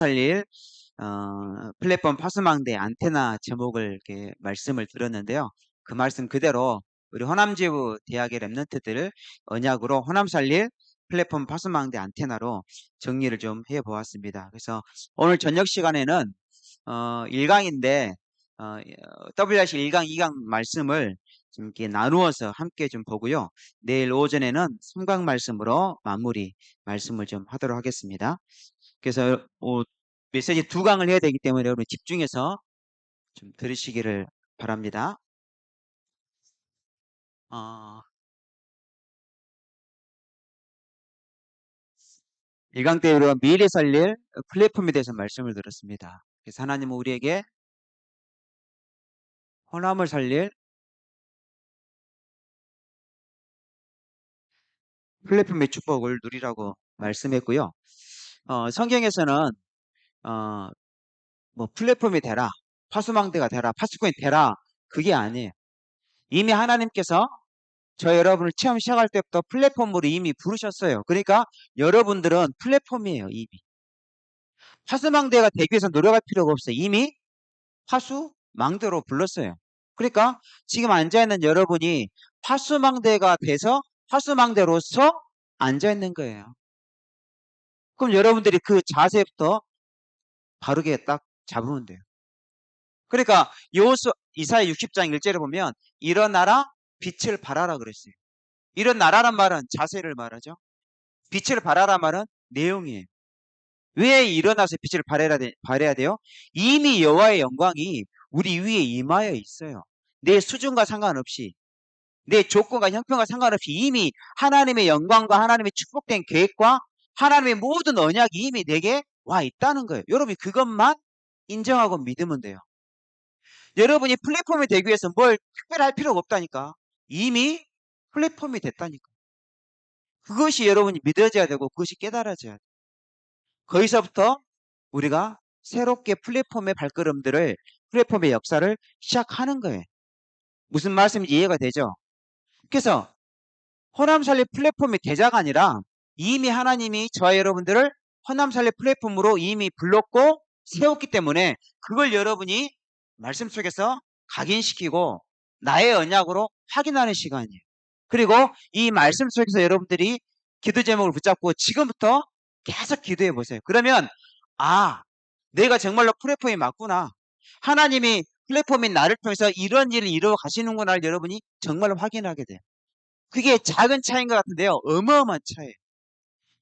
살릴 플랫폼 파수망대 안테나 제목을 이렇게 말씀을 들었는데요. 그 말씀 그대로 우리 호남지부 대학의 랩런트들 언약으로 호남 살릴 플랫폼 파수망대 안테나로 정리를 좀 해보았습니다. 그래서 오늘 저녁 시간에는 1강인데 WRC 1강, 2강 말씀을 좀 이렇게 나누어서 함께 좀 보고요. 내일 오전에는 3강 말씀으로 마무리 말씀을 좀 하도록 하겠습니다. 그래서 메시지 2강을 해야 되기 때문에 여러분 집중해서 좀 들으시기를 바랍니다. 1강 때 우리가 미래 살릴 플랫폼에 대해서 말씀을 들었습니다. 그래서 하나님은 우리에게 호남을 살릴 플랫폼의 축복을 누리라고 말씀했고요. 성경에서는 뭐 플랫폼이 되라, 파수망대가 되라, 파수꾼이 되라, 그게 아니에요. 이미 하나님께서 저 여러분을 체험 시작할 때부터 플랫폼으로 이미 부르셨어요. 그러니까 여러분들은 플랫폼이에요, 이미. 파수망대가 되기 위해서 노력할 필요가 없어요. 이미 파수망대로 불렀어요. 그러니까 지금 앉아있는 여러분이 파수망대가 돼서 파수망대로서 앉아있는 거예요. 그럼 여러분들이 그 자세부터 바르게 딱 잡으면 돼요. 그러니까 이사야 60장 1절에 보면 일어나라 빛을 발하라 그랬어요. 일어나라란 말은 자세를 말하죠. 빛을 발하라 말은 내용이에요. 왜 일어나서 빛을 발해야 돼요? 이미 여호와의 영광이 우리 위에 임하여 있어요. 내 수준과 상관없이, 내 조건과 형편과 상관없이 이미 하나님의 영광과 하나님의 축복된 계획과 하나님의 모든 언약이 이미 내게 와 있다는 거예요. 여러분이 그것만 인정하고 믿으면 돼요. 여러분이 플랫폼이 되기 위해서 뭘 특별히 할 필요가 없다니까. 이미 플랫폼이 됐다니까. 그것이 여러분이 믿어져야 되고 그것이 깨달아져야 돼요. 거기서부터 우리가 새롭게 플랫폼의 발걸음들을, 플랫폼의 역사를 시작하는 거예요. 무슨 말씀인지 이해가 되죠? 그래서 호남살리 플랫폼이 대자가 아니라 이미 하나님이 저와 여러분들을 호남살리 플랫폼으로 이미 불렀고 세웠기 때문에 그걸 여러분이 말씀 속에서 각인시키고 나의 언약으로 확인하는 시간이에요. 그리고 이 말씀 속에서 여러분들이 기도 제목을 붙잡고 지금부터 계속 기도해 보세요. 그러면 내가 정말로 플랫폼이 맞구나. 하나님이 플랫폼인 나를 통해서 이런 일을 이루어 가시는구나를 여러분이 정말로 확인하게 돼요. 그게 작은 차이인 것 같은데요. 어마어마한 차이예요.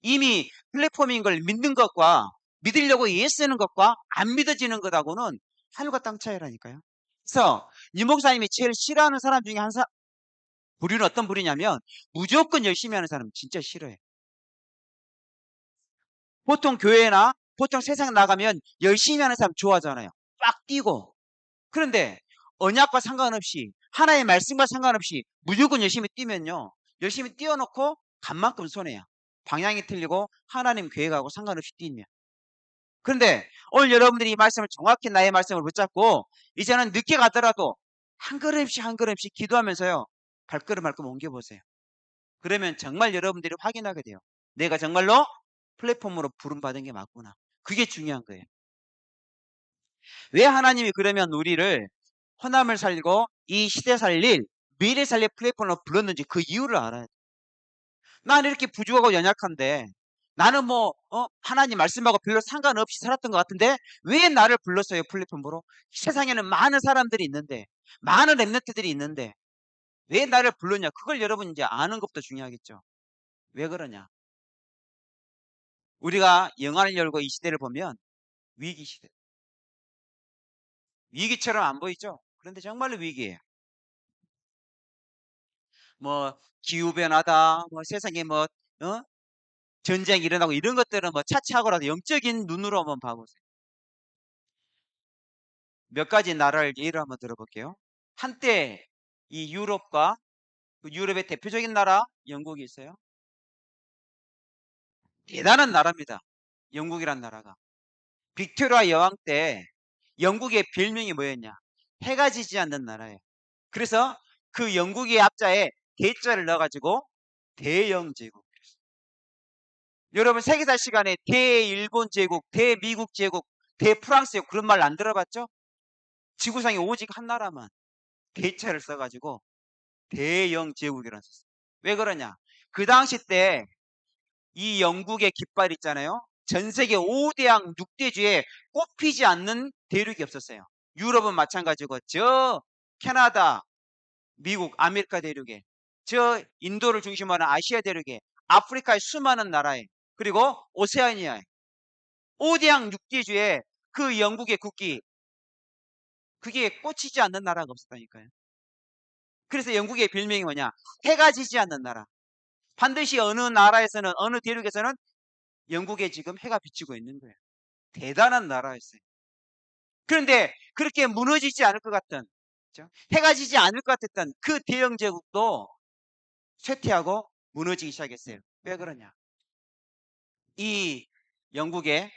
이미 플랫폼인 걸 믿는 것과 믿으려고 예쓰는 것과 안 믿어지는 것하고는 하늘과 땅 차이라니까요. 그래서 유 목사님이 제일 싫어하는 사람 중에 부류는 어떤 부류냐면 무조건 열심히 하는 사람 진짜 싫어해. 보통 교회나 보통 세상 나가면 열심히 하는 사람 좋아하잖아요. 빡 뛰고. 그런데 언약과 상관없이 하나의 말씀과 상관없이 무조건 열심히 뛰면요. 열심히 뛰어놓고 간 만큼 손해야. 방향이 틀리고 하나님 계획하고 상관없이 뛰면. 그런데 오늘 여러분들이 이 말씀을 정확히 나의 말씀을 붙잡고 이제는 늦게 가더라도 한 걸음씩 한 걸음씩 기도하면서요. 발걸음 옮겨보세요. 그러면 정말 여러분들이 확인하게 돼요. 내가 정말로 플랫폼으로 부름받은 게 맞구나. 그게 중요한 거예요. 왜 하나님이 그러면 우리를 호남을 살리고 이 시대 살릴 미래 살릴 플랫폼으로 불렀는지 그 이유를 알아야 돼. 나는 이렇게 부족하고 연약한데 나는 하나님 말씀하고 별로 상관없이 살았던 것 같은데 왜 나를 불렀어요 플랫폼으로? 세상에는 많은 사람들이 있는데 많은 랩런트들이 있는데 왜 나를 불렀냐? 그걸 여러분 이제 아는 것도 중요하겠죠. 왜 그러냐? 우리가 영화를 열고 이 시대를 보면 위기 시대. 위기처럼 안 보이죠? 그런데 정말로 위기예요. 기후변화다, 세상에 전쟁이 일어나고 이런 것들은 차치하고라도 영적인 눈으로 한번 봐보세요. 몇 가지 나라를 예를 한번 들어볼게요. 한때 이 유럽과 그 유럽의 대표적인 나라 영국이 있어요. 대단한 나라입니다. 영국이란 나라가. 빅토리아 여왕 때 영국의 별명이 뭐였냐? 해가 지지 않는 나라예요. 그래서 그 영국의 앞자에 대자를 넣어가지고 대영제국. 여러분 세계사 시간에 대일본 제국, 대미국 제국, 대프랑스 제국 그런 말 안 들어봤죠? 지구상에 오직 한 나라만 대체를 써가지고 대영 제국이라는 썼어요. 왜 그러냐? 그 당시 때 이 영국의 깃발 있잖아요. 전 세계 5대양 6대주에 꼽히지 않는 대륙이 없었어요. 유럽은 마찬가지고 저 캐나다, 미국, 아메리카 대륙에 저 인도를 중심으로 하는 아시아 대륙에 아프리카의 수많은 나라에 그리고 오세아니아에 5대양 6대주에 그 영국의 국기 그게 꽂히지 않는 나라가 없었다니까요. 그래서 영국의 별명이 뭐냐? 해가 지지 않는 나라. 반드시 어느 나라에서는 어느 대륙에서는 영국에 지금 해가 비치고 있는 거예요. 대단한 나라였어요. 그런데 그렇게 무너지지 않을 것 같던 그렇죠? 해가 지지 않을 것 같았던 그 대영 제국도 쇠퇴하고 무너지기 시작했어요. 왜 그러냐? 이 영국에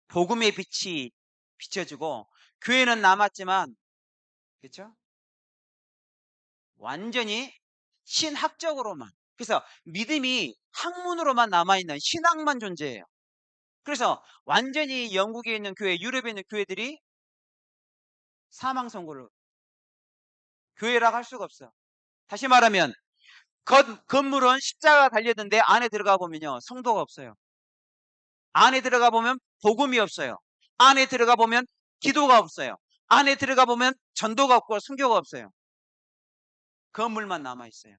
복음의 빛이 비춰지고 교회는 남았지만 그렇죠? 완전히 신학적으로만 그래서 믿음이 학문으로만 남아있는 신학만 존재해요. 그래서 완전히 영국에 있는 교회, 유럽에 있는 교회들이 사망 선고를 교회라고 할 수가 없어. 다시 말하면 건물은 십자가 달렸는데 안에 들어가 보면요 성도가 없어요. 안에 들어가 보면 복음이 없어요. 안에 들어가 보면 기도가 없어요. 안에 들어가 보면 전도가 없고 순교가 없어요. 건물만 남아 있어요.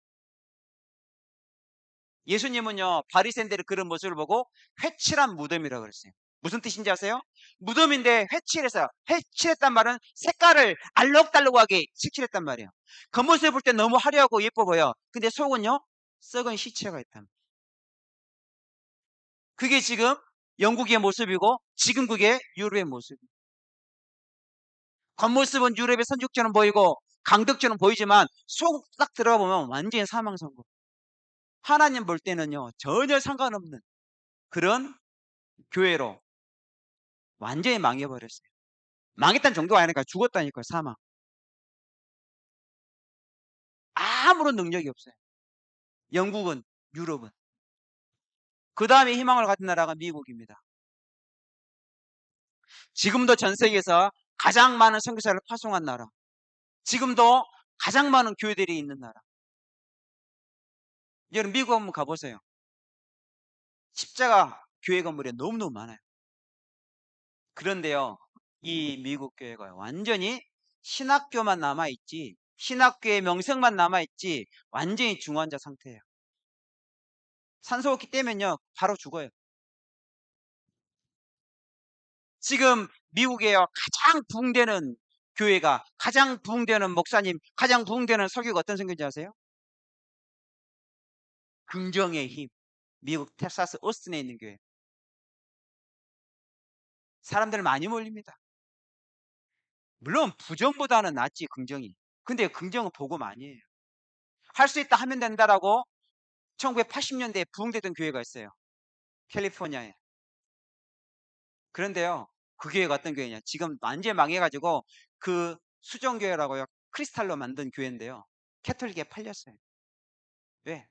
예수님은요 바리새인들의 그런 모습을 보고 회칠한 무덤이라고 그랬어요. 무슨 뜻인지 아세요? 무덤인데 회칠해서 회칠했단 말은 색깔을 알록달록하게 칠칠했단 말이에요. 겉모습을 볼 때 너무 화려하고 예뻐 보여. 근데 속은요 썩은 시체가 있다. 그게 지금 영국의 모습이고 지금 그게 유럽의 모습이에요. 겉모습은 유럽의 선족처럼 보이고 강덕처럼 보이지만 속 딱 들어가 보면 완전히 사망 선고. 하나님 볼 때는요 전혀 상관없는 그런 교회로 완전히 망해버렸어요. 망했다는 정도가 아니니까 죽었다니까요. 사망. 아무런 능력이 없어요. 영국은 유럽은. 그 다음에 희망을 가진 나라가 미국입니다. 지금도 전 세계에서 가장 많은 선교사를 파송한 나라. 지금도 가장 많은 교회들이 있는 나라. 여러분 미국 한번 가보세요. 십자가 교회 건물이 너무너무 많아요. 그런데요. 이 미국 교회가 완전히 신학교만 남아있지 신학교의 명성만 남아있지 완전히 중환자 상태예요. 산소호흡기 떼면요 바로 죽어요. 지금 미국에요 가장 부흥되는 교회가 가장 부흥되는 목사님 가장 부흥되는 설교가 어떤 설교인지 아세요? 긍정의 힘. 미국 텍사스 오스틴에 있는 교회. 사람들 많이 몰립니다. 물론 부정보다는 낫지 긍정이. 근데 긍정은 복음 아니에요. 할 수 있다 하면 된다라고 1980년대에 부흥되던 교회가 있어요. 캘리포니아에. 그런데요. 그 교회가 어떤 교회냐. 지금 완전히 망해가지고 그 수정교회라고요. 크리스탈로 만든 교회인데요. 캐톨릭에 팔렸어요. 왜?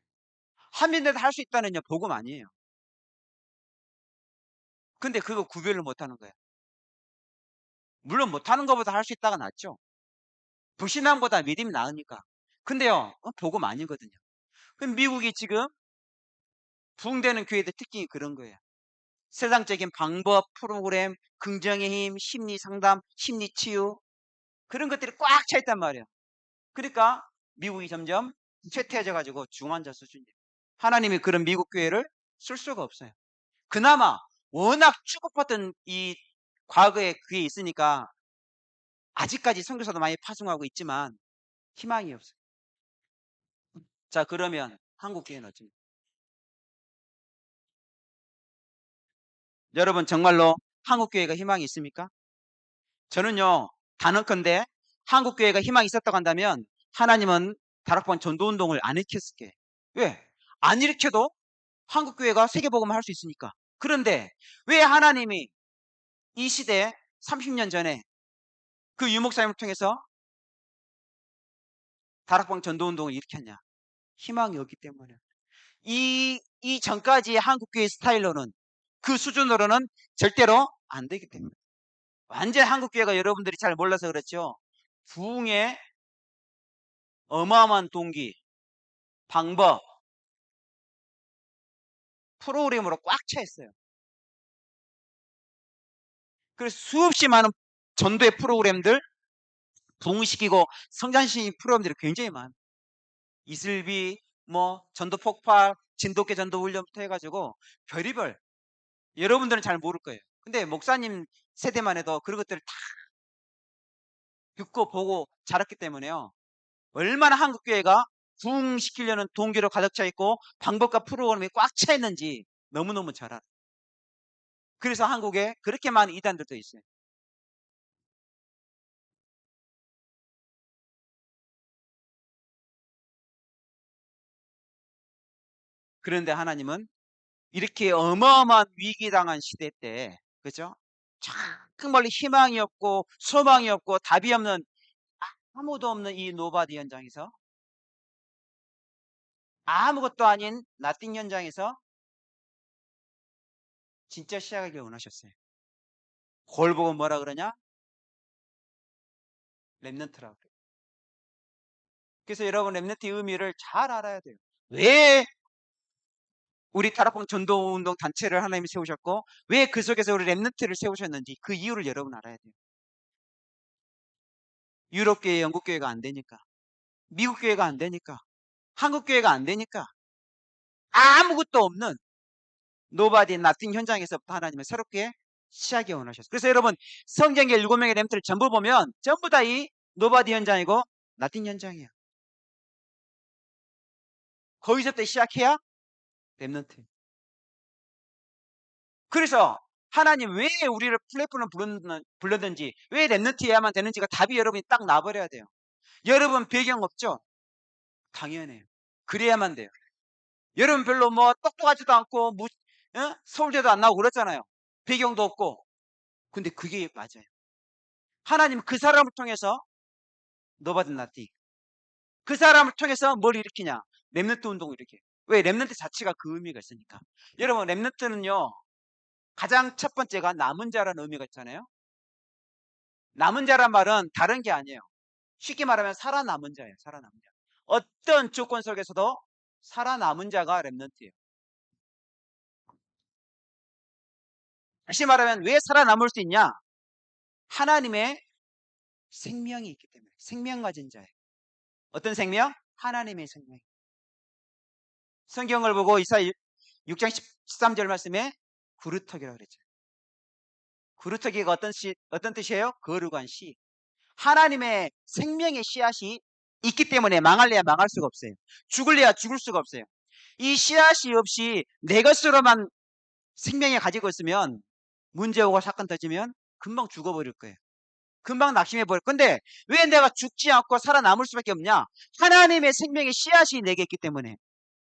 하면 된다 할 수 있다는요. 복음 아니에요. 근데 그거 구별을 못하는 거예요. 물론 못하는 것보다 할 수 있다가 낫죠. 불신앙보다 믿음이 나으니까. 근데요. 복음 아니거든요. 그럼 미국이 지금 부흥되는 교회들 특징이 그런 거예요. 세상적인 방법, 프로그램, 긍정의 힘, 심리 상담, 심리 치유 그런 것들이 꽉 차 있단 말이에요. 그러니까 미국이 점점 쇠퇴해져 가지고 중환자 수준이에요. 하나님이 그런 미국 교회를 쓸 수가 없어요. 그나마 워낙 축복받던 이 과거에 그게 있으니까 아직까지 선교사도 많이 파송하고 있지만 희망이 없어요. 자 그러면 한국 교회는 어떻습니까? 여러분 정말로 한국 교회가 희망이 있습니까? 저는요 단언컨대 한국 교회가 희망이 있었다고 한다면 하나님은 다락방 전도운동을 안 일으켰을 거예요. 왜? 안 일으켜도 한국 교회가 세계복음을 할 수 있으니까. 그런데 왜 하나님이 이 시대에 30년 전에 그 유목사님을 통해서 다락방 전도운동을 일으켰냐? 희망이 없기 때문에. 이 이전까지 한국교회 스타일로는 그 수준으로는 절대로 안 되기 때문에 완전 한국교회가 여러분들이 잘 몰라서 그렇죠. 부흥의 어마어마한 동기, 방법, 프로그램으로 꽉 차 있어요. 그래서 수없이 많은 전도의 프로그램들, 부흥시키고 성장시키는 프로그램들이 굉장히 많아요. 이슬비, 뭐 전도 폭발, 진돗개 전도 훈련부터 해가지고 별의별 여러분들은 잘 모를 거예요. 근데 목사님 세대만 해도 그런 것들을 다 듣고 보고 자랐기 때문에요. 얼마나 한국교회가 부흥시키려는 동기로 가득 차 있고 방법과 프로그램이 꽉 차 있는지 너무너무 잘 알아요. 그래서 한국에 그렇게 많은 이단들도 있어요. 그런데 하나님은 이렇게 어마어마한 위기당한 시대 때, 그죠? 정말 희망이 없고 소망이 없고 답이 없는 아무도 없는 이 노바디 현장에서 아무것도 아닌 나띵 현장에서 진짜 시작하길 원하셨어요. 그걸 보고 뭐라 그러냐? 렘넌트라고 그래요. 그래서 여러분 렘넌트의 의미를 잘 알아야 돼요. 왜 우리 타락봉 전도운동 단체를 하나님이 세우셨고 왜 그 속에서 우리 렘넌트를 세우셨는지 그 이유를 여러분 알아야 돼요. 유럽교회, 영국교회가 안 되니까, 미국교회가 안 되니까, 한국교회가 안 되니까 아무것도 없는 노바디 나띵 현장에서부터 하나님은 새롭게 시작이 원하셨어요. 그래서 여러분 성경의 7명의 렘트를 전부 보면 전부 다 이 노바디 현장이고 나띵 현장이에요. 거기서부터 시작해야 렘넌트. 그래서 하나님 왜 우리를 플랫폼을 불렀는지 왜 렘넌트여야만 되는지가 답이 여러분이 딱 나버려야 돼요. 여러분 배경 없죠? 당연해요. 그래야만 돼요. 여러분 별로 뭐 똑똑하지도 않고 서울대도 안 나오고 그렇잖아요. 배경도 없고. 근데 그게 맞아요. 하나님 그 사람을 통해서 너받은 나띠. 그 사람을 통해서 뭘 일으키냐? 렘넌트 운동을 일으켜요. 왜? 렘넌트 자체가 그 의미가 있으니까. 여러분 렘넌트는요. 가장 첫 번째가 남은 자라는 의미가 있잖아요. 남은 자란 말은 다른 게 아니에요. 쉽게 말하면 살아남은 자예요. 살아남은 자. 어떤 조건 속에서도 살아남은 자가 렘넌트예요. 다시 말하면 왜 살아남을 수 있냐? 하나님의 생명이 있기 때문에. 생명 가진 자예요. 어떤 생명? 하나님의 생명. 성경을 보고 이사야 6장 13절 말씀에 구루터기라고 그랬죠. 구루터기가 어떤 뜻이에요? 거룩한 씨. 하나님의 생명의 씨앗이 있기 때문에 망할래야 망할 수가 없어요. 죽을래야 죽을 수가 없어요. 이 씨앗이 없이 내 것으로만 생명을 가지고 있으면 문제 오고 사건 터지면 금방 죽어버릴 거예요. 금방 낙심해버릴 건데 왜 내가 죽지 않고 살아남을 수밖에 없냐? 하나님의 생명의 씨앗이 내게 있기 때문에.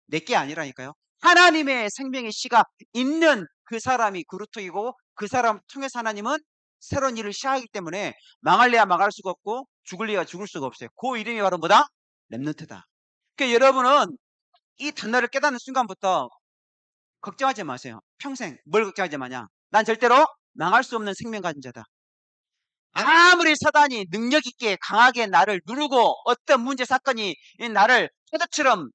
내게 아니라니까요. 하나님의 생명의 씨가 있는 그 사람이 그루터기고 그 사람 통해서 하나님은 새로운 일을 시작하기 때문에 망할래야 망할 수가 없고 죽을래야 죽을 수가 없어요. 그 이름이 바로 뭐다? 렘넌트다. 그러니까 여러분은 이 단어를 깨닫는 순간부터 걱정하지 마세요. 평생 뭘 걱정하지 마냐? 난 절대로 망할 수 없는 생명 가진 자다. 아무리 사단이 능력 있게 강하게 나를 누르고 어떤 문제 사건이 나를 포도처럼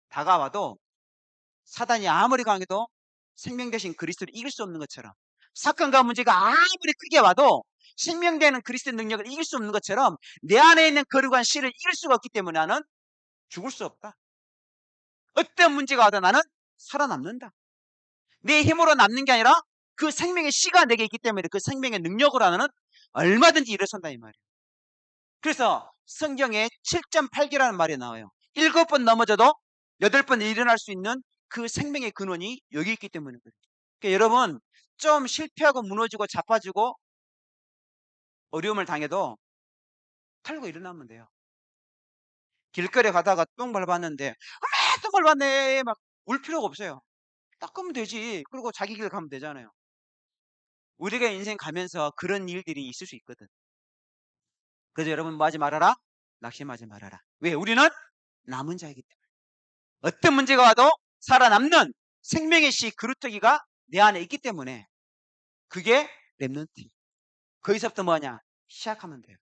다가와도 사단이 아무리 강해도 생명 대신 그리스도를 이길 수 없는 것처럼 사건과 문제가 아무리 크게 와도 생명되는 그리스도의 능력을 이길 수 없는 것처럼 내 안에 있는 거룩한 씨를 이길 수가 없기 때문에 나는 죽을 수 없다. 어떤 문제가 와도 나는 살아남는다. 내 힘으로 남는 게 아니라 그 생명의 씨가 내게 있기 때문에 그 생명의 능력으로 나는 얼마든지 일어선다 이 말이에요. 그래서 성경에 7.8개라는 말이 나와요. 7번 넘어져도 8번 일어날 수 있는 그 생명의 근원이 여기 있기 때문에 그래요. 그러니까 여러분 좀 실패하고 무너지고 자빠지고 어려움을 당해도 털고 일어나면 돼요. 길거리 가다가 똥 밟았는데 똥 밟았네 막 울 필요가 없어요. 닦으면 되지. 그리고 자기 길 가면 되잖아요. 우리가 인생 가면서 그런 일들이 있을 수 있거든. 그래서 여러분 뭐 하지 말아라? 낙심하지 말아라. 왜? 우리는 남은 자이기 때문에. 어떤 문제가 와도 살아남는 생명의 씨 그루터기가 내 안에 있기 때문에 그게 렘넌트. 거기서부터 뭐냐? 시작하면 돼요.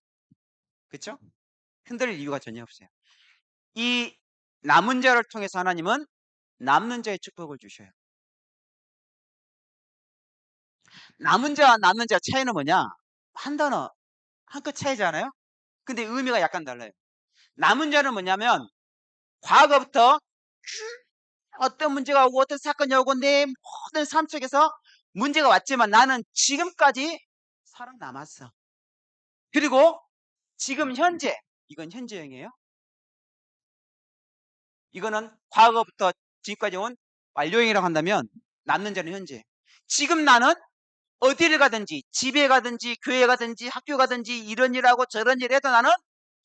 그렇죠? 흔들릴 이유가 전혀 없어요. 이 남은 자를 통해서 하나님은 남는 자의 축복을 주셔요. 남은 자와 남는 자 차이는 뭐냐? 한 단어, 한 끗 차이잖아요? 근데 의미가 약간 달라요. 남은 자는 뭐냐면 과거부터 어떤 문제가 오고 어떤 사건이 오고 내 모든 삶 속에서 문제가 왔지만 나는 지금까지 살아남았어. 그리고 지금 현재, 이건 현재형이에요. 이거는 과거부터 지금까지 온 완료형이라고 한다면 남는 자는 현재. 지금 나는 어디를 가든지 집에 가든지 교회 가든지 학교 가든지 이런 일하고 저런 일 해도 나는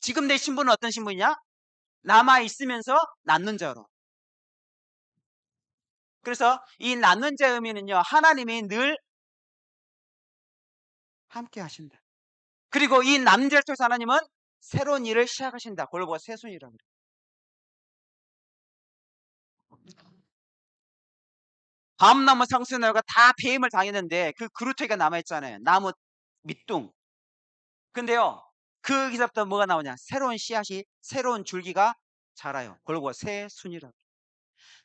지금 내 신분은 어떤 신분이냐? 남아 있으면서 남는 자로. 그래서 이 남는 자의 의미는요. 하나님이 늘 함께 하신다. 그리고 이 남는 자를 통해서 하나님은 새로운 일을 시작하신다. 그걸 보고 새순이라고 그래요. 밤나무 상수나무가 다 배임을 당했는데 그 그루터기가 남아있잖아요. 나무 밑둥. 근데요. 거기서부터 뭐가 나오냐? 새로운 씨앗이 새로운 줄기가 자라요. 그걸 보고 새순이라고.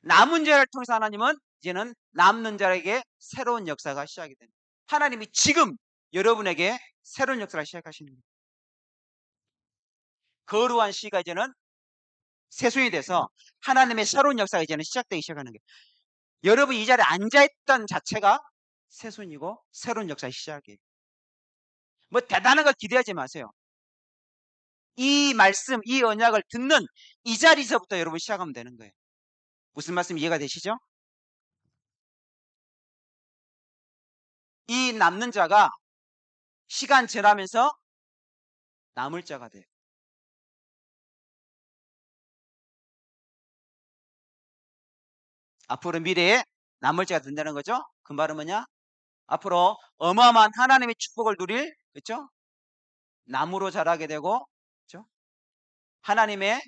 남은 자를 통해서 하나님은 이제는 남는 자에게 새로운 역사가 시작이 됩니다. 하나님이 지금 여러분에게 새로운 역사를 시작하시는 거예요. 거루한 씨가 이제는 새순이 돼서 하나님의 새로운 역사가 이제는 시작되기 시작하는 거예요. 여러분 이 자리에 앉아있던 자체가 새순이고 새로운 역사의 시작이에요. 뭐 대단한 걸 기대하지 마세요. 이 말씀, 이 언약을 듣는 이 자리에서부터 여러분 시작하면 되는 거예요. 무슨 말씀 이해가 되시죠? 이 남는 자가 시간 지나면서 남을 자가 돼요. 앞으로 미래에 남을 자가 된다는 거죠. 그 말은 뭐냐? 앞으로 어마어마한 하나님의 축복을 누릴, 그렇죠? 나무로 자라게 되고, 그렇죠? 하나님의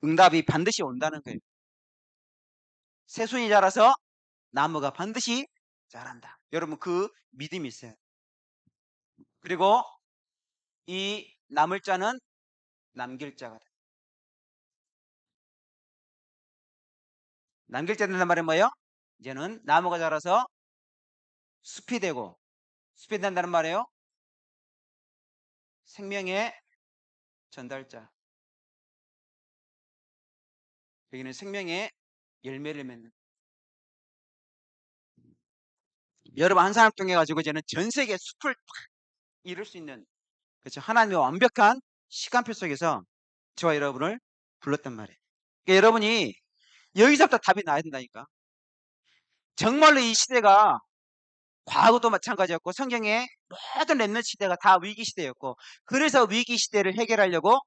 응답이 반드시 온다는 거예요. 새순이 자라서 나무가 반드시 자란다. 여러분 그 믿음이 있어요. 그리고 이 남을 자는 남길 자가 돼. 남길 자 된단 말이 뭐예요? 이제는 나무가 자라서 숲이 되고 숲이 된다는 말이에요. 생명의 전달자. 여기는 생명의 열매를 맺는. 여러분 한 사람 통해 가지고 이제는 전 세계 숲을 이룰 수 있는, 그렇죠? 하나님의 완벽한 시간표 속에서 저와 여러분을 불렀단 말이에요. 그러니까 여러분이 여기서부터 답이 나야 된다니까. 정말로 이 시대가 과거도 마찬가지였고 성경의 모든 렘넌트 시대가 다 위기 시대였고 그래서 위기 시대를 해결하려고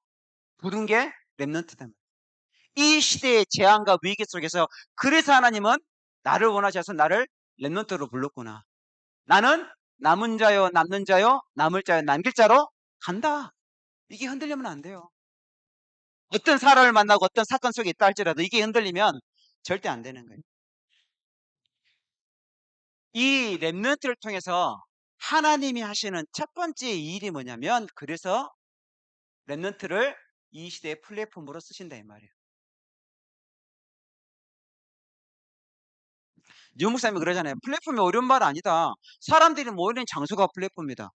부른 게 렘넌트다. 이 시대의 재앙과 위기 속에서 그래서 하나님은 나를 원하셔서 나를 렘넌트로 불렀구나. 나는 남은 자요 남는 자요 남을 자요 남길 자로 간다. 이게 흔들리면 안 돼요. 어떤 사람을 만나고 어떤 사건 속에 있다 할지라도 이게 흔들리면 절대 안 되는 거예요. 이 렘넌트를 통해서 하나님이 하시는 첫 번째 일이 뭐냐면 그래서 렘넌트를 이 시대의 플랫폼으로 쓰신다 이 말이에요. 유 목사님이 그러잖아요. 플랫폼이 어려운 말 아니다. 사람들이 모이는 장소가 플랫폼이다.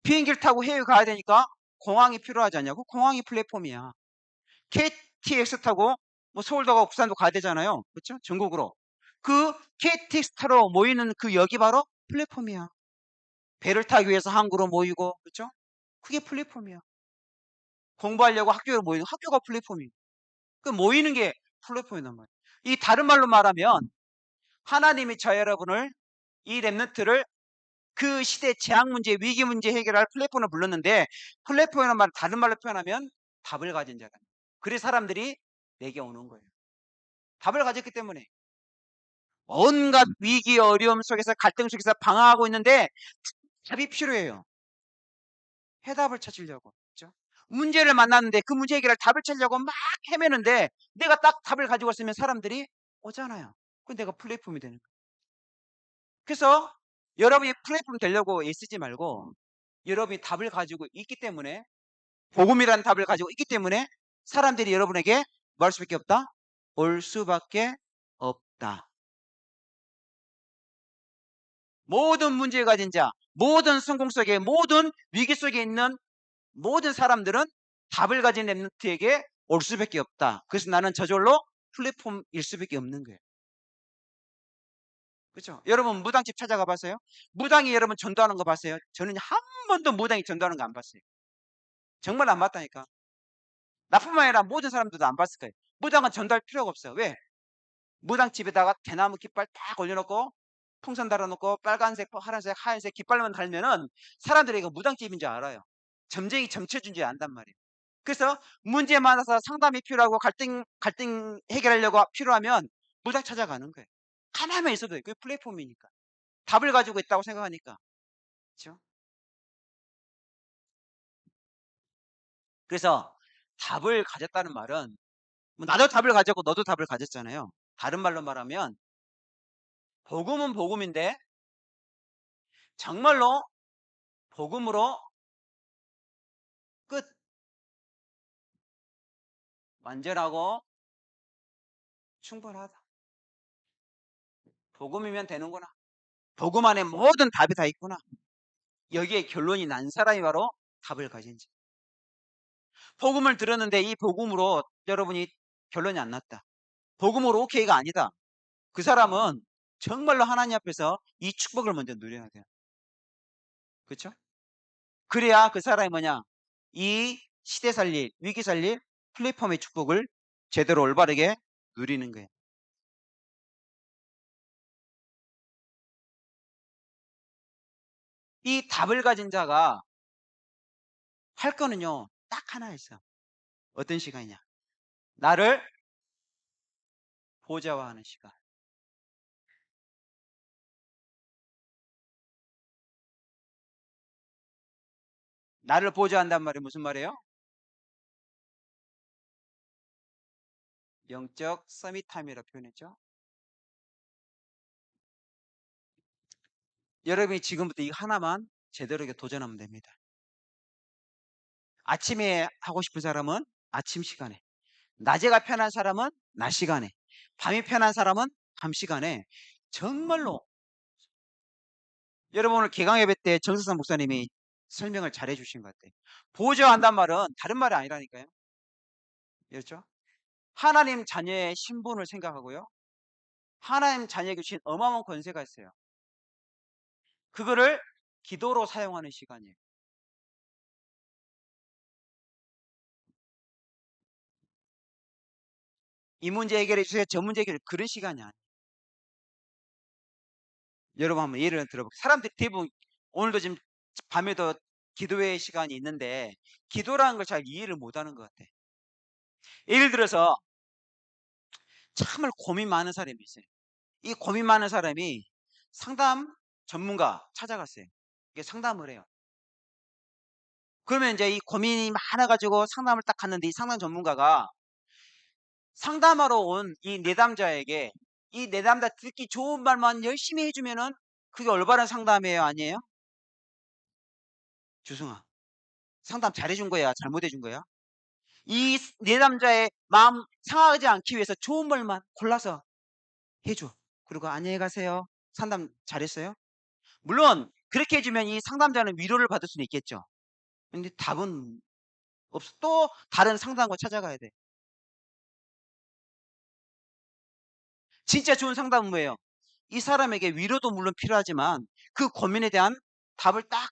비행기를 타고 해외 가야 되니까 공항이 필요하지 않냐고? 공항이 플랫폼이야. KTX 타고 뭐 서울도 가고 부산도 가야 되잖아요. 그렇죠? 전국으로. 그 KTX 타러 모이는 그 역이 바로 플랫폼이야. 배를 타기 위해서 항구로 모이고, 그렇죠? 그게 플랫폼이야. 공부하려고 학교로 모이는 학교가 플랫폼이에요. 그 모이는 게 플랫폼이란 말이에요. 이 다른 말로 말하면 하나님이 저 여러분을 이 렘넌트를 그 시대 재앙 문제, 위기 문제 해결할 플랫폼을 불렀는데 플랫폼이라는 말 다른 말로 표현하면 답을 가진 자다. 그래서 사람들이 내게 오는 거예요. 답을 가졌기 때문에 온갖 위기 어려움 속에서 갈등 속에서 방황하고 있는데 답이 필요해요. 해답을 찾으려고. 그렇죠? 문제를 만났는데 그 문제 해결할 답을 찾으려고 막 헤매는데 내가 딱 답을 가지고 왔으면 사람들이 오잖아요. 그럼 내가 플랫폼이 되는 거예요. 그래서 여러분이 플랫폼 되려고 애쓰지 말고 여러분이 답을 가지고 있기 때문에 복음이라는 답을 가지고 있기 때문에 사람들이 여러분에게 뭐 할 수밖에 없다? 올 수밖에 없다. 모든 문제를 가진 자, 모든 성공 속에, 모든 위기 속에 있는 모든 사람들은 답을 가진 랩런트에게 올 수밖에 없다. 그래서 나는 저절로 플랫폼일 수밖에 없는 거예요. 그렇죠? 여러분 무당집 찾아가 봤어요? 무당이 여러분 전도하는 거 봤어요? 저는 한 번도 무당이 전도하는 거 안 봤어요. 정말 안 봤다니까. 나뿐만 아니라 모든 사람들도 안 봤을 거예요. 무당은 전도할 필요가 없어요. 왜? 무당집에다가 대나무 깃발 딱 올려놓고 풍선 달아놓고 빨간색, 파란색, 하얀색 깃발만 달면은 사람들이 이거 무당집인 줄 알아요. 점쟁이 점쳐준 줄 안단 말이에요. 그래서 문제 많아서 상담이 필요하고 갈등 해결하려고 필요하면 무당 찾아가는 거예요. 가만히만 있어도 돼요. 그게 플랫폼이니까. 답을 가지고 있다고 생각하니까. 그렇죠? 그래서 답을 가졌다는 말은 뭐 나도 답을 가졌고 너도 답을 가졌잖아요. 다른 말로 말하면 복음은 복음인데 정말로 복음으로 끝 완전하고 충분하다. 복음이면 되는구나. 복음 안에 모든 답이 다 있구나. 여기에 결론이 난 사람이 바로 답을 가진 자. 복음을 들었는데 이 복음으로 여러분이 결론이 안 났다. 복음으로 오케이가 아니다. 그 사람은 정말로 하나님 앞에서 이 축복을 먼저 누려야 돼요. 그렇죠? 그래야 그 사람이 뭐냐? 이 시대 살릴, 위기 살릴 플랫폼의 축복을 제대로 올바르게 누리는 거예요. 이 답을 가진 자가 할 거는요, 딱 하나 있어. 어떤 시간이냐? 나를 보좌화하는 시간. 나를 보좌한단 말이 무슨 말이에요? 영적 서밋타임이라고 표현했죠. 여러분이 지금부터 이 하나만 제대로 도전하면 됩니다. 아침에 하고 싶은 사람은 아침 시간에, 낮에가 편한 사람은 낮 시간에, 밤이 편한 사람은 밤 시간에 정말로 여러분 오늘 개강예배 때 정석선 목사님이 설명을 잘 해주신 것 같아요. 보좌한단 말은 다른 말이 아니라니까요. 그렇죠? 하나님 자녀의 신분을 생각하고요. 하나님 자녀에게 주신 어마어마한 권세가 있어요. 그거를 기도로 사용하는 시간이에요. 이 문제 해결해 주세요. 저 문제 해결해 그런 시간이 아니에요. 여러분 한번 예를 들어볼게요. 사람들이 대부분 오늘도 지금 밤에도 기도회 시간이 있는데 기도라는 걸 잘 이해를 못하는 것 같아. 예를 들어서 정말 고민 많은 사람이 있어요. 이 고민 많은 사람이 상담 전문가 찾아갔어요. 이게 상담을 해요. 그러면 이제 이 고민이 많아가지고 상담을 딱 갔는데 이 상담 전문가가 상담하러 온 이 내담자에게 이 내담자 듣기 좋은 말만 열심히 해주면은 그게 올바른 상담이에요, 아니에요? 주승아, 상담 잘해준 거야, 잘못해준 거야? 이 내담자의 마음 상하지 않기 위해서 좋은 말만 골라서 해줘. 그리고 안녕히 가세요. 상담 잘했어요? 물론 그렇게 해주면 이 상담자는 위로를 받을 수는 있겠죠. 근데 답은 없어. 또 다른 상담가 찾아가야 돼. 진짜 좋은 상담은 뭐예요? 이 사람에게 위로도 물론 필요하지만 그 고민에 대한 답을 딱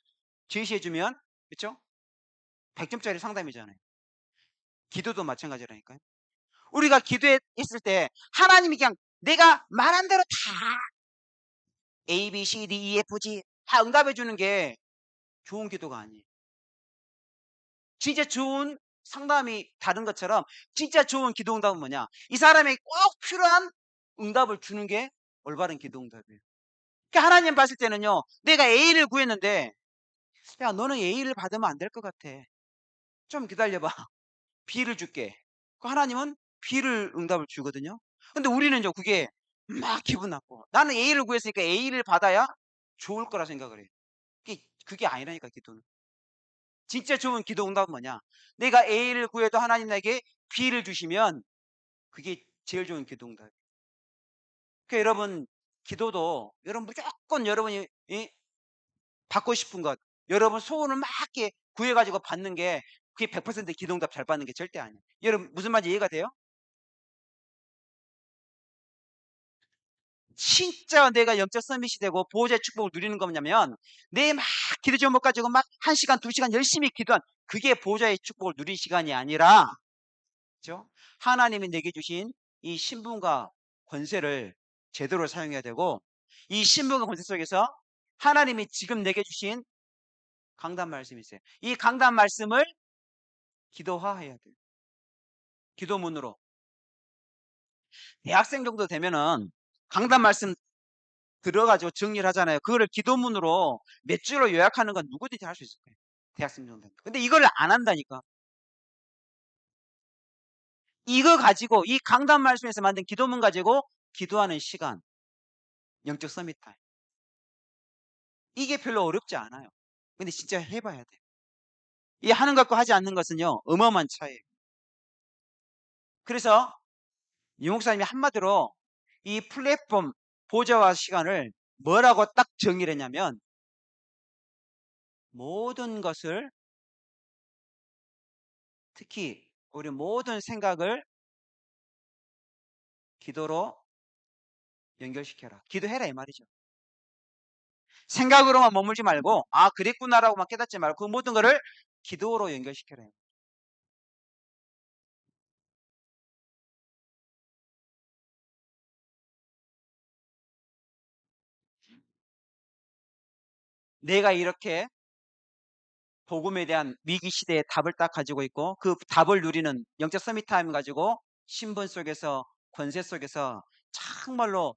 제시해주면 그렇죠? 100점짜리 상담이잖아요. 기도도 마찬가지라니까요. 우리가 기도했을 때 하나님이 그냥 내가 말한 대로 다 A, B, C, D, E, F, G 다 응답해 주는 게 좋은 기도가 아니에요. 진짜 좋은 상담이 다른 것처럼 진짜 좋은 기도 응답은 뭐냐? 이 사람에게 꼭 필요한 응답을 주는 게 올바른 기도 응답이에요. 그러니까 하나님 봤을 때는요. 내가 A를 구했는데 야 너는 A를 받으면 안 될 것 같아. 좀 기다려봐. B를 줄게. 그 하나님은 B를 응답을 주거든요. 근데 우리는요, 그게 막 기분 나빠. 나는 A를 구했으니까 A를 받아야 좋을 거라 생각을 해요. 그게 아니라니까, 기도는. 진짜 좋은 기도 응답은 뭐냐? 내가 A를 구해도 하나님 나에게 B를 주시면 그게 제일 좋은 기도 응답이에요. 그러니까 여러분, 기도도 여러분 무조건 여러분이 받고 싶은 것, 여러분 소원을 막 이렇게 구해 가지고 받는 게 그게 100% 기도 응답 잘 받는 게 절대 아니에요. 여러분 무슨 말인지 이해가 돼요? 진짜 내가 영적 서밋이 되고 보호자의 축복을 누리는 거냐면 내 막 기도 제목 가지고 막 1 시간 2 시간 열심히 기도한 그게 보호자의 축복을 누릴 시간이 아니라, 그죠? 하나님이 내게 주신 이 신분과 권세를 제대로 사용해야 되고, 이 신분과 권세 속에서 하나님이 지금 내게 주신 강단 말씀이 있어요. 이 강단 말씀을 기도화해야 돼요. 기도문으로. 대학생 정도 되면은 강단 말씀 들어 가지고 정리를 하잖아요. 그거를 기도문으로 몇 줄로 요약하는 건 누구든지 할 수 있을 거예요, 대학생 정도 되면. 근데 이걸 안 한다니까. 이거 가지고 이 강단 말씀에서 만든 기도문 가지고 기도하는 시간, 영적 서밋 타임. 이게 별로 어렵지 않아요. 근데 진짜 해 봐야 돼요. 이 하는 것과 하지 않는 것은요, 어마어마한 차이예요. 그래서 유 목사님이 한마디로 이 플랫폼 보좌와 시간을 뭐라고 딱 정의를 했냐면, 모든 것을, 특히 우리 모든 생각을 기도로 연결시켜라. 기도해라 이 말이죠. 생각으로만 머물지 말고 그랬구나라고만 깨닫지 말고 그 모든 거를 기도로 연결시켜라. 내가 이렇게 복음에 대한 위기 시대의 답을 딱 가지고 있고 그 답을 누리는 영적 서밋 타임 가지고 신분 속에서 권세 속에서 정말로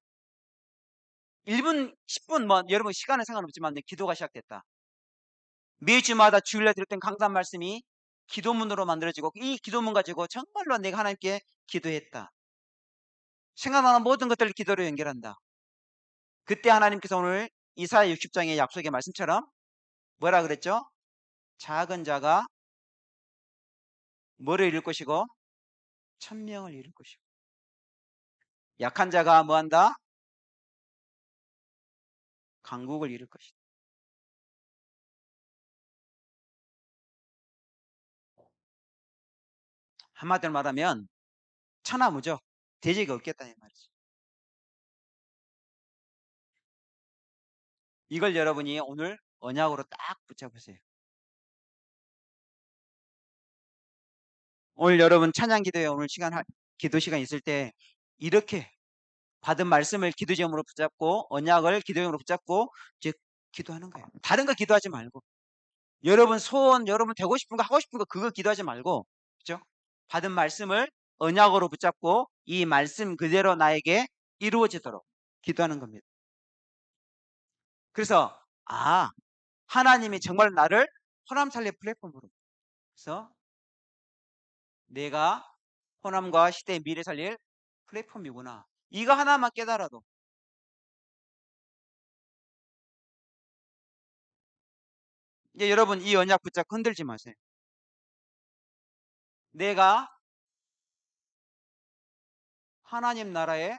1분 10분 뭐 여러분 시간은 상관없지만 기도가 시작됐다. 매주마다 주일날 들었던 강단 말씀이 기도문으로 만들어지고 이 기도문 가지고 정말로 내가 하나님께 기도했다. 생각나는 모든 것들을 기도로 연결한다. 그때 하나님께서 오늘 이사야 60장의 약속의 말씀처럼 뭐라 그랬죠? 작은 자가 뭐를 이룰 것이고 천명을 이룰 것이고, 약한 자가 뭐한다? 강국을 이룰 것이다. 한마디로 말하면 천하무적, 대적이 없겠다 이 말이죠. 이걸 여러분이 오늘 언약으로 딱 붙잡으세요. 오늘 여러분 찬양 기도에 오늘 기도 시간 있을 때 이렇게 받은 말씀을 기도 제목으로 붙잡고 언약을 기도 제목으로 붙잡고 이제 기도하는 거예요. 다른 거 기도하지 말고, 여러분 소원, 여러분 되고 싶은 거 하고 싶은 거 그거 기도하지 말고, 그죠? 받은 말씀을 언약으로 붙잡고 이 말씀 그대로 나에게 이루어지도록 기도하는 겁니다. 그래서 하나님이 정말 나를 호남살례 플랫폼으로, 그래서 내가 호남과 시대의 미래 살릴 플랫폼이구나. 이거 하나만 깨달아도, 이제 여러분 이 언약 붙잡고 흔들지 마세요. 내가 하나님 나라의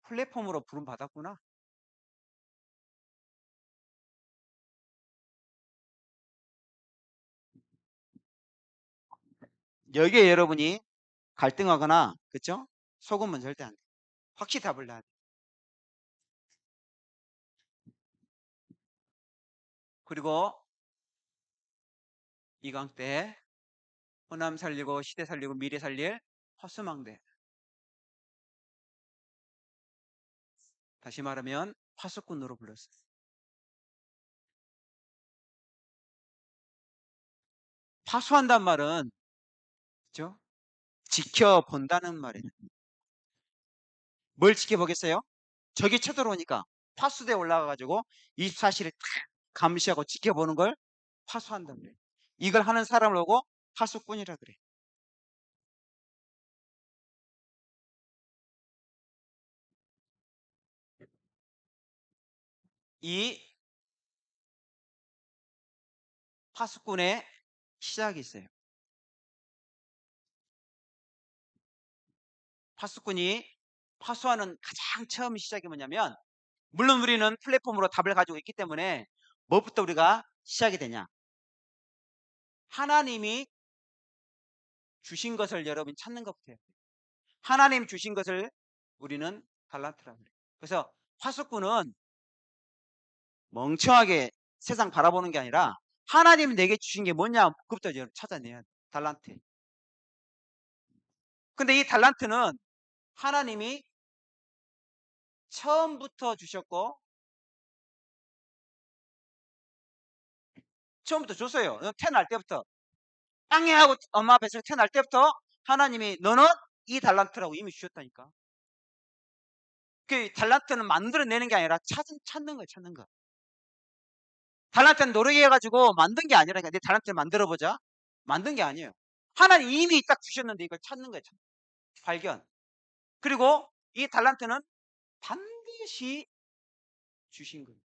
플랫폼으로 부름 받았구나. 여기에 여러분이 갈등하거나, 그렇죠? 속으면 절대 안 돼. 확실히 답을 놔야 돼. 그리고 이강 때 호남 살리고 시대 살리고 미래 살릴 파수망대. 다시 말하면 파수꾼으로 불렀어요. 파수한단 말은, 그렇죠? 지켜본다는 말이에요. 뭘 지켜보겠어요? 적이 쳐들어오니까 파수대에 올라가가지고 24시를 감시하고 지켜보는 걸 파수한단 말이에요. 이걸 하는 사람을 보고 파수꾼이라 그래. 이 파수꾼의 시작이 있어요. 파수꾼이 파수하는 가장 처음 시작이 뭐냐면, 물론 우리는 플랫폼으로 답을 가지고 있기 때문에 뭐부터 우리가 시작이 되냐? 하나님이 주신 것을 여러분이 찾는 것부터 해요. 하나님 주신 것을 우리는 달란트라고 그래요. 그래서 파수꾼은 멍청하게 세상 바라보는 게 아니라 하나님 내게 주신 게 뭐냐, 그부터 찾아내야 돼. 달란트. 근데 이 달란트는 하나님이 처음부터 주셨고 처음부터 줬어요. 태어날 때부터. 땅에 하고 엄마 뱃속에 태어날 때부터 하나님이 너는 이 달란트라고 이미 주셨다니까. 그 달란트는 만들어내는 게 아니라 찾는 거예요. 찾는 거. 달란트는 노력해가지고 만든 게 아니라니까. 내 달란트를 만들어보자. 만든 게 아니에요. 하나님 이미 딱 주셨는데 이걸 찾는 거예요. 발견. 그리고 이 달란트는 반드시 주신 거예요.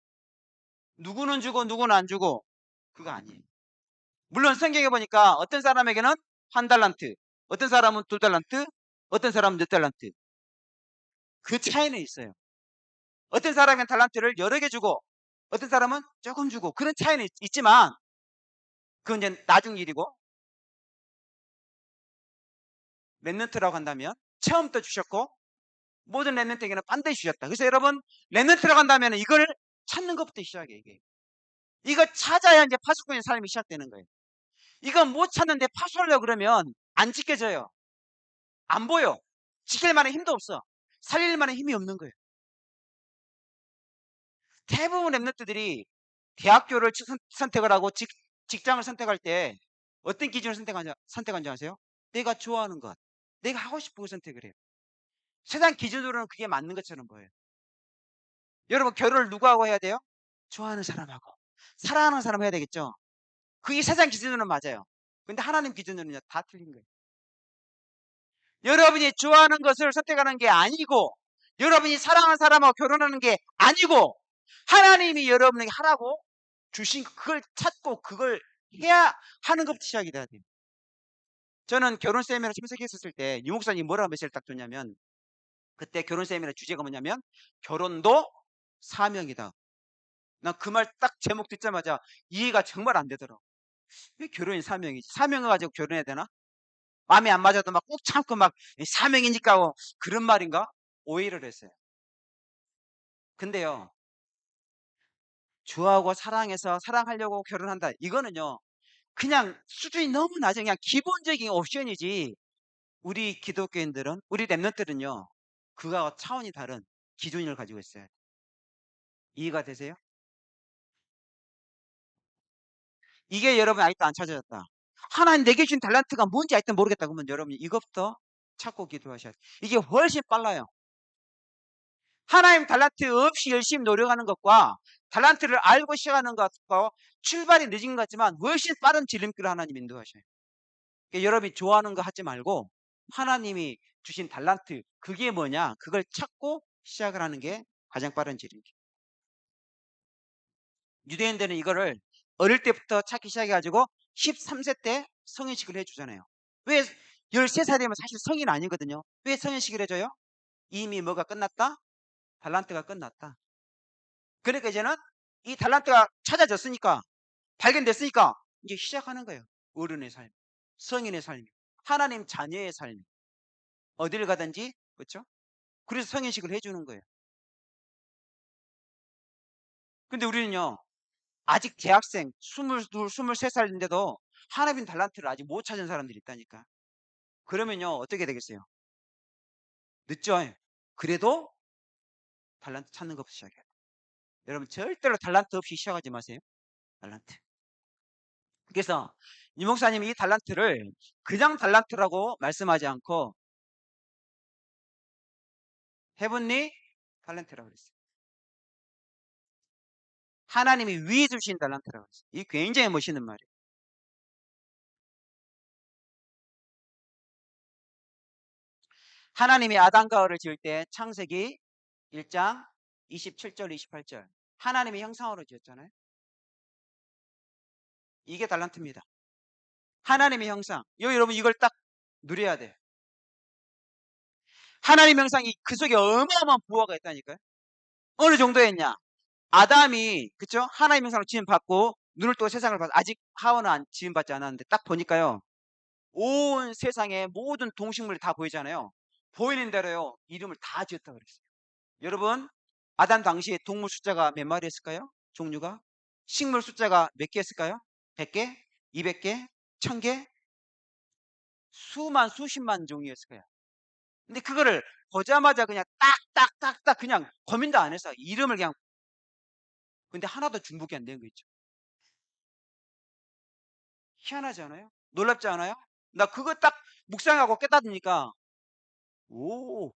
누구는 주고 누구는 안 주고 그거 아니에요. 물론 성경에 보니까 어떤 사람에게는 한 달란트, 어떤 사람은 두 달란트, 어떤 사람은 몇 달란트. 그 차이는 있어요. 어떤 사람은 달란트를 여러 개 주고 어떤 사람은 조금 주고 그런 차이는 있지만 그건 이제 나중 일이고, 렘넌트라고 한다면 처음부터 주셨고 모든 렘넌트에게는 반드시 주셨다. 그래서 여러분 렘넌트라고 한다면 이걸 찾는 것부터 시작해. 이거 찾아야 이제 파수꾼의 삶이 시작되는 거예요. 이거 못 찾는데 파수하려고 그러면 안 지켜져요. 안 보여. 지킬 만한 힘도 없어. 살릴 만한 힘이 없는 거예요. 대부분 랩런트들이 대학교를 선택을 하고 직장을 선택할 때 어떤 기준을 선택한지 아세요? 내가 좋아하는 것, 내가 하고 싶은 걸 선택을 해요. 세상 기준으로는 그게 맞는 것처럼 보여요. 여러분 결혼을 누구하고 해야 돼요? 좋아하는 사람하고. 사랑하는 사람 해야 되겠죠? 그게 세상 기준으로는 맞아요. 근데 하나님 기준으로는 다 틀린 거예요. 여러분이 좋아하는 것을 선택하는 게 아니고 여러분이 사랑하는 사람하고 결혼하는 게 아니고 하나님이 여러분에게 하라고 주신 그걸 찾고 그걸 해야 하는 것부터 시작이 돼야 돼요. 저는 결혼 세미나 참석했었을 때 유목사님 뭐라고 메시지를 딱 줬냐면, 그때 결혼 세미나 주제가 뭐냐면 결혼도 사명이다. 난 그 말 딱 제목 듣자마자 이해가 정말 안 되더라고. 왜 결혼이 사명이지? 사명을 가지고 결혼해야 되나? 마음에 안 맞아도 막 꾹 참고 막 사명이니까 그런 말인가? 오해를 했어요. 근데요, 좋아하고 사랑해서 사랑하려고 결혼한다. 이거는요, 그냥 수준이 너무 낮은 그냥 기본적인 옵션이지. 우리 기독교인들은, 우리 랩런트는요, 그와 차원이 다른 기준을 가지고 있어요. 이해가 되세요? 이게 여러분 아직도 안 찾아졌다. 하나님 내게 준 달란트가 뭔지 아직도 모르겠다. 그러면 여러분 이것부터 찾고 기도하셔야 돼요. 이게 훨씬 빨라요. 하나님 달란트 없이 열심히 노력하는 것과 달란트를 알고 시작하는 것과 출발이 늦은 것 같지만 훨씬 빠른 지름길을 하나님 인도하셔요. 그러니까 여러분이 좋아하는 거 하지 말고 하나님이 주신 달란트 그게 뭐냐 그걸 찾고 시작을 하는 게 가장 빠른 지름길. 유대인들은 이거를 어릴 때부터 찾기 시작해가지고 13세 때 성인식을 해주잖아요. 왜 13살이면 사실 성인 아니거든요. 왜 성인식을 해줘요? 이미 뭐가 끝났다? 달란트가 끝났다. 그러니까 이제는 이 달란트가 찾아졌으니까 발견됐으니까 이제 시작하는 거예요. 어른의 삶, 성인의 삶, 하나님 자녀의 삶. 어디를 가든지 그렇죠? 그래서 성인식을 해주는 거예요. 근데 우리는요 아직 대학생 22, 23살인데도 하나님 달란트를 아직 못 찾은 사람들이 있다니까. 그러면요 어떻게 되겠어요? 늦죠? 그래도 달란트 찾는 것부터 시작해야 돼요. 여러분 절대로 달란트 없이 시작하지 마세요. 달란트. 그래서 이 목사님이 이 달란트를 그냥 달란트라고 말씀하지 않고 헤븐리 달란트라고 그랬어요. 하나님이 위에 주신 달란트라고 했어요. 이 굉장히 멋있는 말이에요. 하나님이 아담과 하와를 지을 때 창세기 1장 27절 28절 하나님의 형상으로 지었잖아요. 이게 달란트입니다. 하나님의 형상. 여러분 이걸 딱 누려야 돼요. 하나님의 형상이 그 속에 어마어마한 부호가 있다니까요. 어느 정도였냐? 아담이 그쵸? 하나님의 형상으로 지음 받고 눈을 뜨고 세상을 봐서 아직 하와는 지음 받지 않았는데 딱 보니까요. 온 세상의 모든 동식물이 다 보이잖아요. 보이는 대로요. 이름을 다 지었다고 그랬어요. 여러분 아담 당시에 동물 숫자가 몇 마리였을까요? 종류가? 식물 숫자가 몇 개였을까요? 100개? 200개? 1000개? 수만 수십만 종이었을 거예요. 근데 그거를 보자마자 그냥 딱딱딱딱 그냥 고민도 안 해서 이름을 그냥 근데 하나도 중복이 안 된 거 있죠. 희한하지 않아요? 놀랍지 않아요? 나 그거 딱 묵상하고 깨닫으니까 오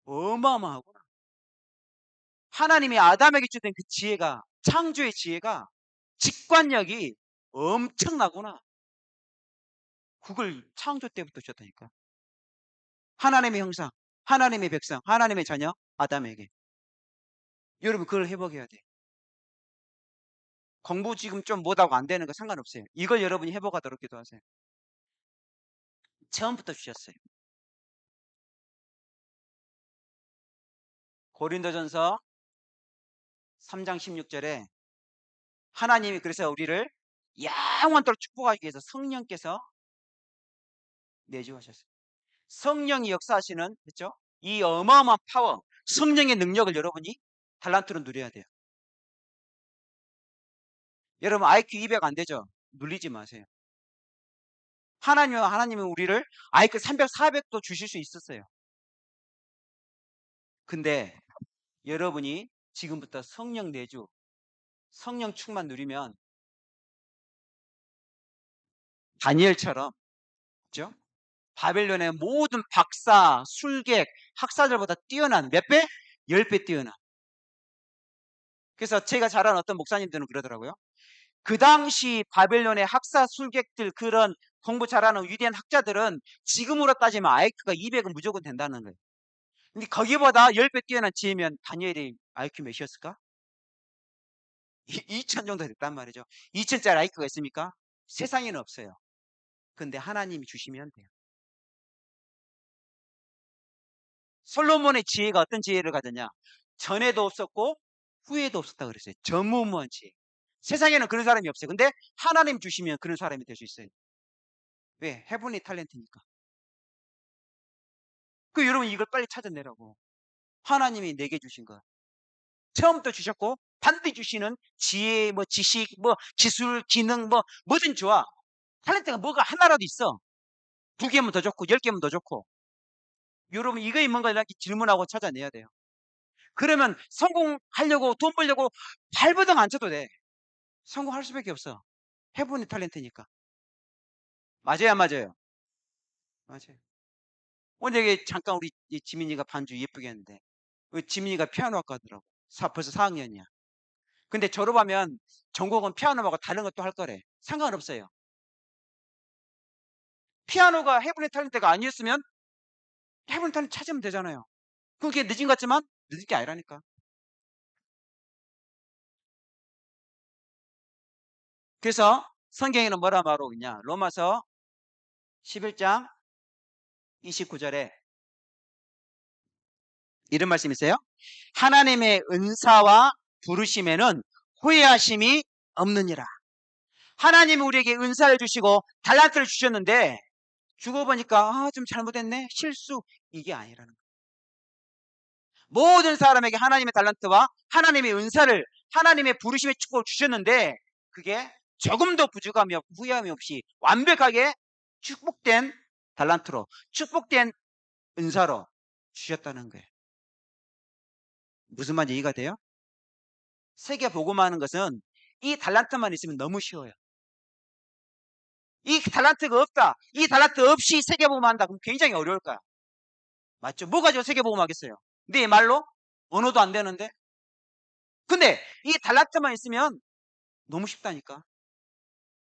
어마어마하구나. 하나님이 아담에게 주던 그 지혜가 창조의 지혜가 직관력이 엄청나구나. 그걸 창조 때부터 주셨다니까. 하나님의 형상, 하나님의 백성, 하나님의 자녀 아담에게. 여러분 그걸 회복해야 돼. 공부 지금 좀 못하고 안 되는 거 상관없어요. 이걸 여러분이 회복하도록 기도하세요. 처음부터 주셨어요. 고린도전서 3장 16절에 하나님이 그래서 우리를 영원토록 축복하기 위해서 성령께서 내주하셨어요. 성령이 역사하시는 그렇죠? 이 어마어마한 파워, 성령의 능력을 여러분이 달란트로 누려야 돼요. 여러분 IQ 200 안 되죠? 눌리지 마세요. 하나님은 우리를 IQ 300, 400도 주실 수 있었어요. 근데 여러분이 지금부터 성령 내주, 성령 충만 누리면 다니엘처럼 그렇죠? 바벨론의 모든 박사, 술객, 학사들보다 뛰어난 몇 배? 10배 뛰어난. 그래서 제가 잘 아는 어떤 목사님들은 그러더라고요. 그 당시 바벨론의 학사, 술객들 그런 공부 잘하는 위대한 학자들은 지금으로 따지면 IQ가 200은 무조건 된다는 거예요. 근데 거기보다 10배 뛰어난 지혜면 다니엘이 IQ 몇이었을까? 2000 정도 됐단 말이죠. 2000짜리 IQ가 있습니까? 세상에는 없어요. 근데 하나님이 주시면 돼요. 솔로몬의 지혜가 어떤 지혜를 가졌냐? 전에도 없었고 후에도 없었다 그랬어요. 전무후무한 지혜. 세상에는 그런 사람이 없어요. 근데 하나님 주시면 그런 사람이 될 수 있어요. 왜? 헤븐리 탤런트니까. 그 여러분 이걸 빨리 찾아내라고. 하나님이 내게 주신 거. 처음부터 주셨고 반드시 주시는 지혜, 뭐 지식, 뭐 기술, 기능, 뭐 뭐든 좋아. 탤런트가 뭐가 하나라도 있어. 2개면 더 좋고 10개면 더 좋고. 여러분 이거에 뭔가 이렇게 질문하고 찾아내야 돼요. 그러면 성공하려고 돈 벌려고 발버둥 안 쳐도 돼. 성공할 수밖에 없어. 해보니 탤런트니까. 맞아요, 안 맞아요? 맞아요. 오늘 여기 잠깐 우리 지민이가 반주 예쁘게 했는데 지민이가 피아노 학과 가더라고. 벌써 4학년이야. 근데 졸업하면 전공은 피아노 말고 다른 것도 할 거래. 상관없어요. 피아노가 해보니 탤런트가 아니었으면 해보니 탤런트 찾으면 되잖아요. 그게 늦은 것 같지만 늦은 게 아니라니까. 그래서 성경에는 뭐라 말하고 있냐? 로마서 11장 29절에 이런 말씀 있어요. 하나님의 은사와 부르심에는 후회하심이 없느니라. 하나님이 우리에게 은사를 주시고 달란트를 주셨는데 주고 보니까 좀 잘못했네. 실수. 이게 아니라는 거예요. 모든 사람에게 하나님의 달란트와 하나님의 은사를 하나님의 부르심의 축복을 주셨는데 그게 조금도 부족함이 없고 후회함이 없이 완벽하게 축복된 달란트로 축복된 은사로 주셨다는 거예요. 무슨 말인지 이해가 돼요? 세계 복음하는 것은 이 달란트만 있으면 너무 쉬워요. 이 달란트가 없다. 이 달란트 없이 세계 복음한다. 그럼 굉장히 어려울 거야. 맞죠? 뭐 가지고 세계 복음하겠어요? 네 말로 언어도 안 되는데. 근데 이 달란트만 있으면 너무 쉽다니까.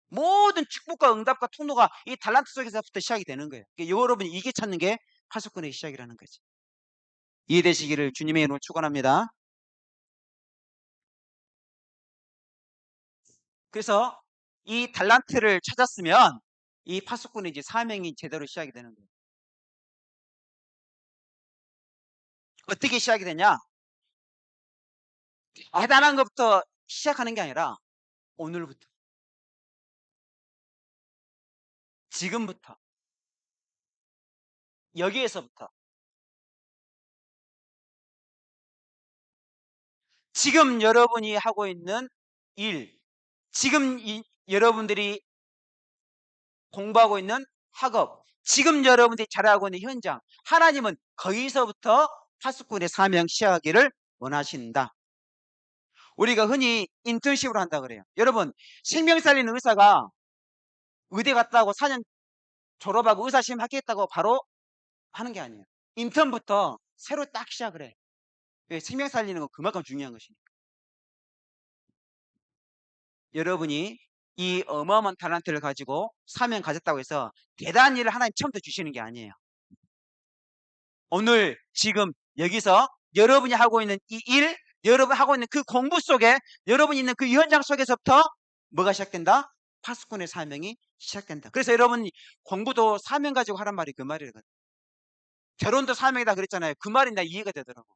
모든 축복과 응답과 통로가 이 달란트 속에서부터 시작이 되는 거예요. 그러니까 여러분이 이게 찾는 게 파수꾼의 시작이라는 거지. 이해되시기를 주님의 이름으로 축원합니다. 그래서 이 달란트를 찾았으면 이 파수꾼의 이제 사명이 제대로 시작이 되는 거예요. 어떻게 시작이 되냐? 대단한 것부터 시작하는 게 아니라 오늘부터, 지금부터, 여기에서부터, 지금 여러분이 하고 있는 일, 지금 여러분들이 공부하고 있는 학업, 지금 여러분들이 잘하고 있는 현장, 하나님은 거기서부터 파수꾼의 사명 시작하기를 원하신다. 우리가 흔히 인턴십으로 한다 그래요. 여러분, 생명 살리는 의사가 의대 갔다고 4년 졸업하고 의사시험 하겠다고 바로 하는 게 아니에요. 인턴부터 새로 딱 시작을 해. 왜? 생명 살리는 건 그만큼 중요한 것이니까. 여러분이 이 어마어마한 탤런트를 가지고 사명 가졌다고 해서 대단한 일을 하나님 처음부터 주시는 게 아니에요. 오늘 지금 여기서 여러분이 하고 있는 이 일, 여러분 하고 있는 그 공부 속에, 여러분이 있는 그 현장 속에서부터 뭐가 시작된다? 파수꾼의 사명이 시작된다. 그래서 여러분 공부도 사명 가지고 하란 말이 그 말이거든요. 결혼도 사명이다 그랬잖아요. 그 말이 나 이해가 되더라고.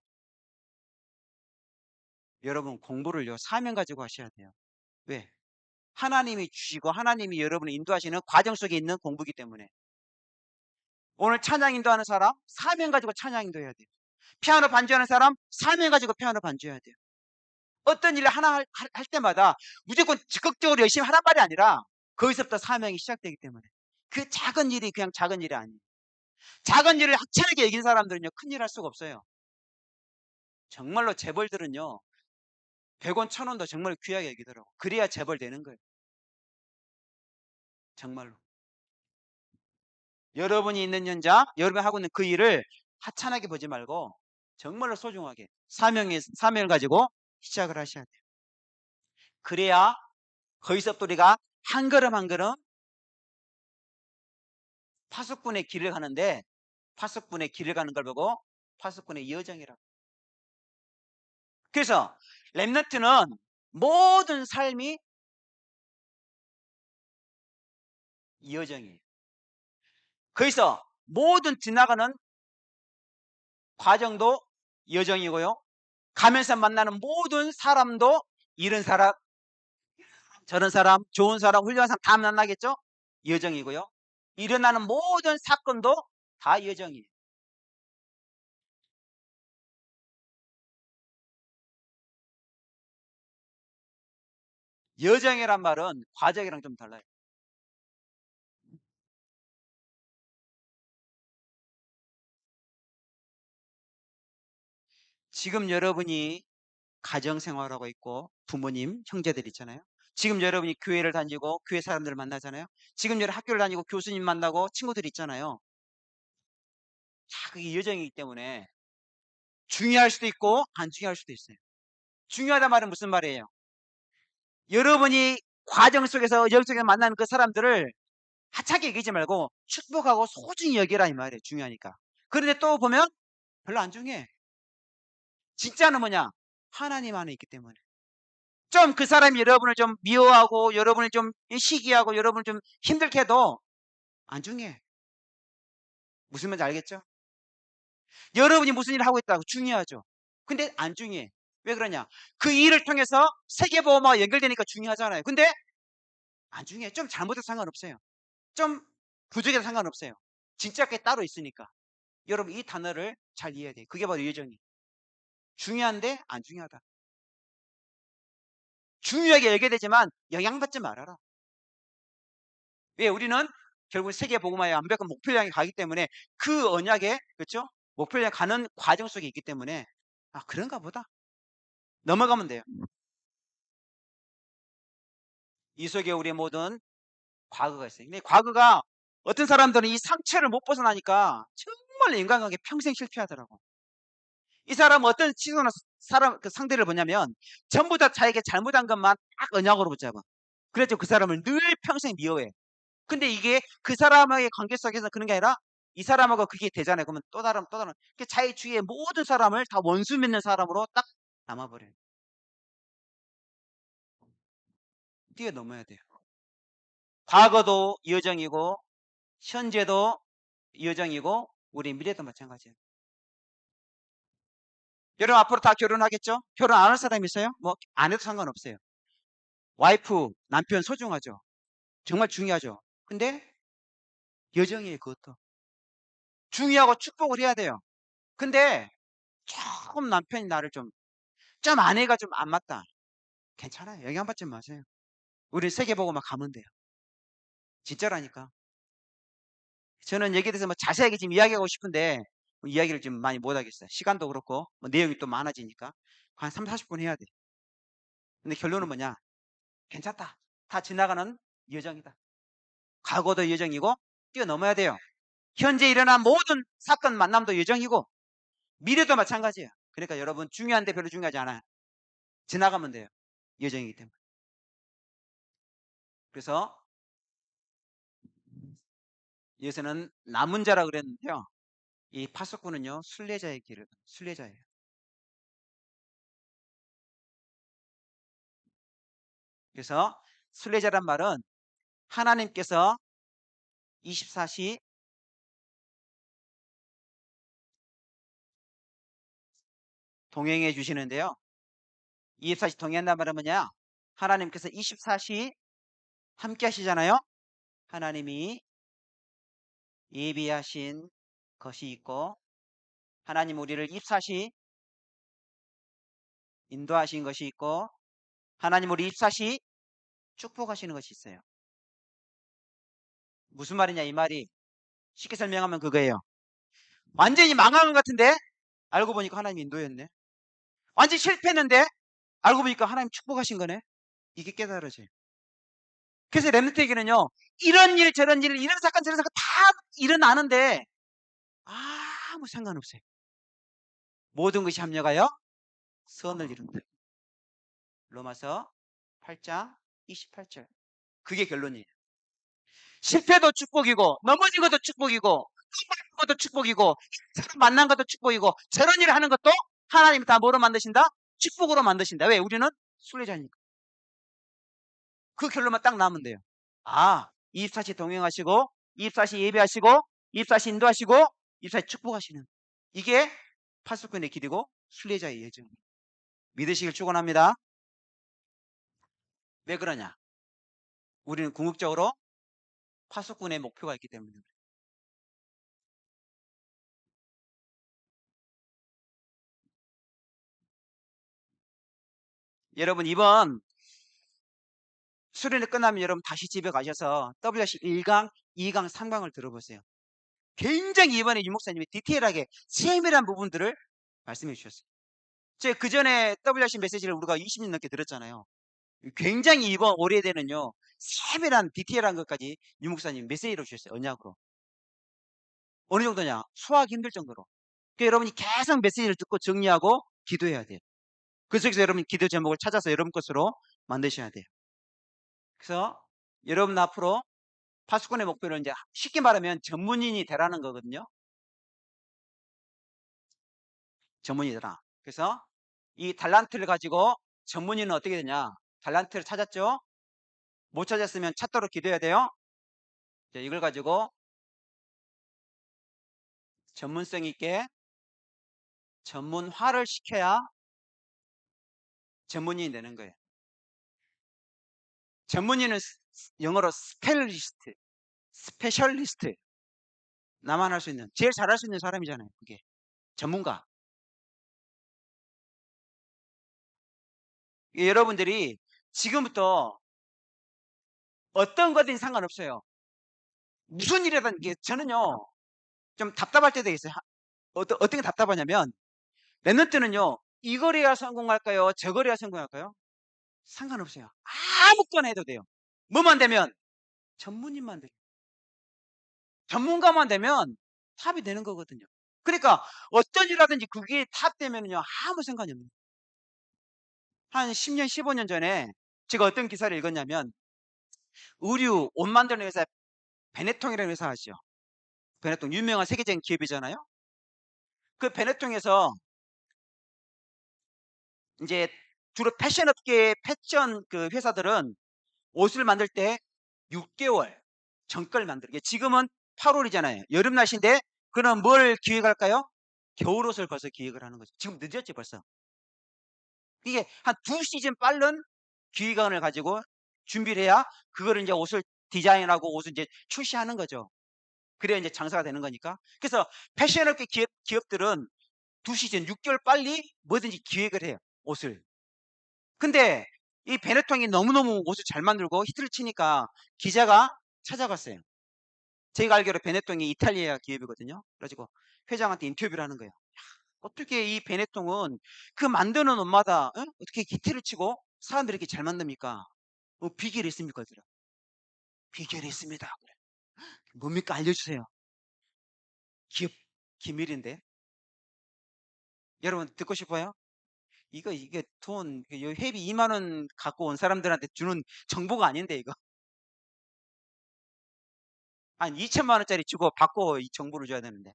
여러분 공부를요 사명 가지고 하셔야 돼요. 왜? 하나님이 주시고 하나님이 여러분을 인도하시는 과정 속에 있는 공부이기 때문에. 오늘 찬양 인도하는 사람 사명 가지고 찬양 인도해야 돼요. 피아노 반주하는 사람 사명 가지고 피아노 반주해야 돼요. 어떤 일을 하나 할 때마다 무조건 적극적으로 열심히 하란 말이 아니라 거기서부터 사명이 시작되기 때문에 그 작은 일이 그냥 작은 일이 아니에요. 작은 일을 하찮게 여긴 사람들은요 큰일 할 수가 없어요. 정말로 재벌들은요 100원 1000원도 정말 귀하게 여기더라고. 그래야 재벌 되는 거예요. 정말로. 여러분이 있는 현장, 여러분이 하고 있는 그 일을 하찮게 보지 말고 정말로 소중하게 사명을 가지고 시작을 하셔야 돼요. 그래야 거기서부터 우리가 한 걸음 한 걸음 파수꾼의 길을 가는데 파수꾼의 길을 가는 걸 보고 파수꾼의 여정이라고. 그래서 렘넌트는 모든 삶이 여정이에요. 거기서 모든 지나가는 과정도 여정이고요. 가면서 만나는 모든 사람도 이런 사람, 저런 사람, 좋은 사람, 훌륭한 사람 다 만나겠죠? 여정이고요. 일어나는 모든 사건도 다 여정이에요. 여정이란 말은 과정이랑 좀 달라요. 지금 여러분이 가정생활하고 있고 부모님, 형제들 있잖아요. 지금 여러분이 교회를 다니고 교회 사람들을 만나잖아요. 지금 여러분 학교를 다니고 교수님 만나고 친구들 있잖아요. 다 그게 여정이기 때문에 중요할 수도 있고 안 중요할 수도 있어요. 중요하단 말은 무슨 말이에요? 여러분이 과정 속에서 여정 속에서 만나는 그 사람들을 하찮게 여기지 말고 축복하고 소중히 여기라 이 말이에요. 중요하니까. 그런데 또 보면 별로 안 중요해. 진짜는 뭐냐? 하나님 안에 있기 때문에. 좀 그 사람이 여러분을 좀 미워하고 여러분을 좀 시기하고 여러분을 좀 힘들게 해도 안 중요해. 무슨 말인지 알겠죠? 여러분이 무슨 일을 하고 있다고 중요하죠. 근데 안 중요해. 왜 그러냐? 그 일을 통해서 세계보험과 연결되니까 중요하잖아요. 근데 안 중요해. 좀 잘못해도 상관없어요. 좀 부족해도 상관없어요. 진짜 게 따로 있으니까. 여러분 이 단어를 잘 이해해야 돼요. 그게 바로 예정이. 중요한데 안 중요하다. 중요하게 얘기되지만 영향받지 말아라. 왜? 우리는 결국 세계복음화의 완벽한 목표를 향해 가기 때문에 그 언약에 그렇죠? 목표를 향해 가는 과정 속에 있기 때문에 아 그런가 보다. 넘어가면 돼요. 이 속에 우리의 모든 과거가 있어요. 근데 과거가 어떤 사람들은 이 상처를 못 벗어나니까 정말 인간관계 평생 실패하더라고. 이 사람은 어떤 시선으로 사람 그 상대를 보냐면 전부 다 자기가 잘못한 것만 딱 언약으로 붙잡아. 그래서 그 사람을 늘 평생 미워해. 근데 이게 그 사람의 관계 속에서 그런 게 아니라 이 사람하고 그게 되잖아요. 그러면 또 다른 또 다른 자기 주위의 모든 사람을 다 원수 맺는 사람으로 딱 남아버려요. 뛰어넘어야 돼요. 과거도 여정이고 현재도 여정이고 우리 미래도 마찬가지예요. 여러분 앞으로 다 결혼하겠죠? 결혼 안 할 사람 있어요? 뭐 안 해도 상관없어요. 와이프, 남편 소중하죠. 정말 중요하죠. 근데 여정이에요, 그것도. 중요하고 축복을 해야 돼요. 근데 조금 남편이 나를 좀 아내가 좀 안 맞다. 괜찮아요. 영향받지 마세요. 우리 세계 보고 막 가면 돼요. 진짜라니까. 저는 여기에 대해서 뭐 자세하게 지금 이야기하고 싶은데 뭐 이야기를 좀 많이 못 하겠어요. 시간도 그렇고 뭐 내용이 또 많아지니까 한 3, 40분 해야 돼. 근데 결론은 뭐냐? 괜찮다. 다 지나가는 여정이다. 과거도 여정이고 뛰어넘어야 돼요. 현재 일어난 모든 사건 만남도 여정이고 미래도 마찬가지예요. 그러니까 여러분 중요한데 별로 중요하지 않아요. 지나가면 돼요. 여정이기 때문에. 그래서 여기서는 남은 자라 그랬는데요. 이 파수꾼은요. 순례자의 길을 순례자예요. 그래서 순례자란 말은 하나님께서 24시 동행해 주시는데요. 24시 동행한단 말은 뭐냐? 하나님께서 24시 함께 하시잖아요. 하나님이 예비하신 것이 있고 하나님 우리를 24시 인도하신 것이 있고 하나님 우리 24시 축복하시는 것이 있어요. 무슨 말이냐 이 말이 쉽게 설명하면 그거예요. 완전히 망한 것 같은데 알고 보니까 하나님 인도였네. 완전히 실패했는데 알고 보니까 하나님 축복하신 거네. 이게 깨달아져요. 그래서 렘넌트에게는요. 이런 일 저런 일 이런 사건 저런 사건 다 일어나는데 아무 상관없어요. 모든 것이 합력하여 선을 이룬다. 로마서 8장 28절. 그게 결론이에요. 실패도 축복이고 넘어진 것도 축복이고 또 것도 축복이고 사람 만난 것도 축복이고 저런 일을 하는 것도 하나님이 다 뭐로 만드신다? 축복으로 만드신다. 왜? 우리는 순례자니까. 그 결론만 딱 나오면 돼요. 아, 24시 동행하시고 24시 예배하시고 24시 인도하시고 24시 축복하시는 이게 파수꾼의 길이고 순례자의 예정. 믿으시길 축원합니다. 왜 그러냐? 우리는 궁극적으로 파수꾼의 목표가 있기 때문에. 여러분 이번 수련회 끝나면 여러분 다시 집에 가셔서 WRC 1강, 2강, 3강을 들어보세요. 굉장히 이번에 유 목사님이 디테일하게 세밀한 부분들을 말씀해 주셨어요. 제가 그 전에 WRC 메시지를 우리가 20년 넘게 들었잖아요. 굉장히 이번 올해에는요 세밀한 디테일한 것까지 유 목사님 메시지로 주셨어요. 언약으로. 어느 정도냐? 소화하기 힘들 정도로. 그러니까 여러분이 계속 메시지를 듣고 정리하고 기도해야 돼요. 그 속에서 여러분 기도 제목을 찾아서 여러분 것으로 만드셔야 돼요. 그래서 여러분 앞으로 파수꾼의 목표는 이제 쉽게 말하면 전문인이 되라는 거거든요. 전문이더라. 그래서 이 달란트를 가지고 전문인은 어떻게 되냐? 달란트를 찾았죠? 못 찾았으면 찾도록 기도해야 돼요. 이걸 가지고 전문성 있게 전문화를 시켜야 전문인이 되는 거예요. 전문인은 영어로 스페셜리스트. 나만 할 수 있는, 제일 잘할 수 있는 사람이잖아요. 그게 전문가. 여러분들이 지금부터 어떤 거든 상관없어요. 무슨 일이든 저는요 좀 답답할 때도 있어요. 어떤 게 답답하냐면 랩런트는요 이걸 해야 성공할까요? 저걸 해야 성공할까요? 상관없어요. 아무거나 해도 돼요. 뭐만 되면 전문인만 돼요. 전문가만 되면 탑이 되는 거거든요. 그러니까 어떤 일하든지 그게 탑 되면요 아무 상관이 없는 거예요. 한 10년 15년 전에 제가 어떤 기사를 읽었냐면 의류 옷 만드는 회사 베네통이라는 회사 아시죠? 베네통 유명한 세계적인 기업이잖아요. 그 베네통에서 이제 주로 패션 업계 패션 그 회사들은 옷을 만들 때 6개월 전 걸 만들게. 지금은 8월이잖아요. 여름 날씨인데 그럼 뭘 기획할까요? 겨울옷을 벌써 기획을 하는 거죠. 지금 늦었지 벌써. 이게 한 2시즌 빠른 기획안을 가지고 준비를 해야 그거를 인제 옷을 디자인하고 옷을 이제 출시하는 거죠. 그래야 인제 장사가 되는 거니까. 그래서 패션 업계 기업들은 2시즌 6개월 빨리 뭐든지 기획을 해요, 옷을. 근데 이 베네통이 너무너무 옷을 잘 만들고 히트를 치니까 기자가 찾아갔어요. 제가 알기로 베네통이 이탈리아 기업이거든요. 그래 가지고 회장한테 인터뷰를 하는 거예요. 어떻게 이 베네통은 그 만드는 옷마다 어떻게 히트를 치고 사람들이 이렇게 잘 만듭니까? 비결이 있습니까? 그래요. 비결이 있습니다. 그래. 뭡니까? 알려주세요. 기업 기밀인데. 여러분 듣고 싶어요? 이게 돈, 회비 2만 원 갖고 온 사람들한테 주는 정보가 아닌데, 이거. 한 2천만 원짜리 주고 받고 이 정보를 줘야 되는데.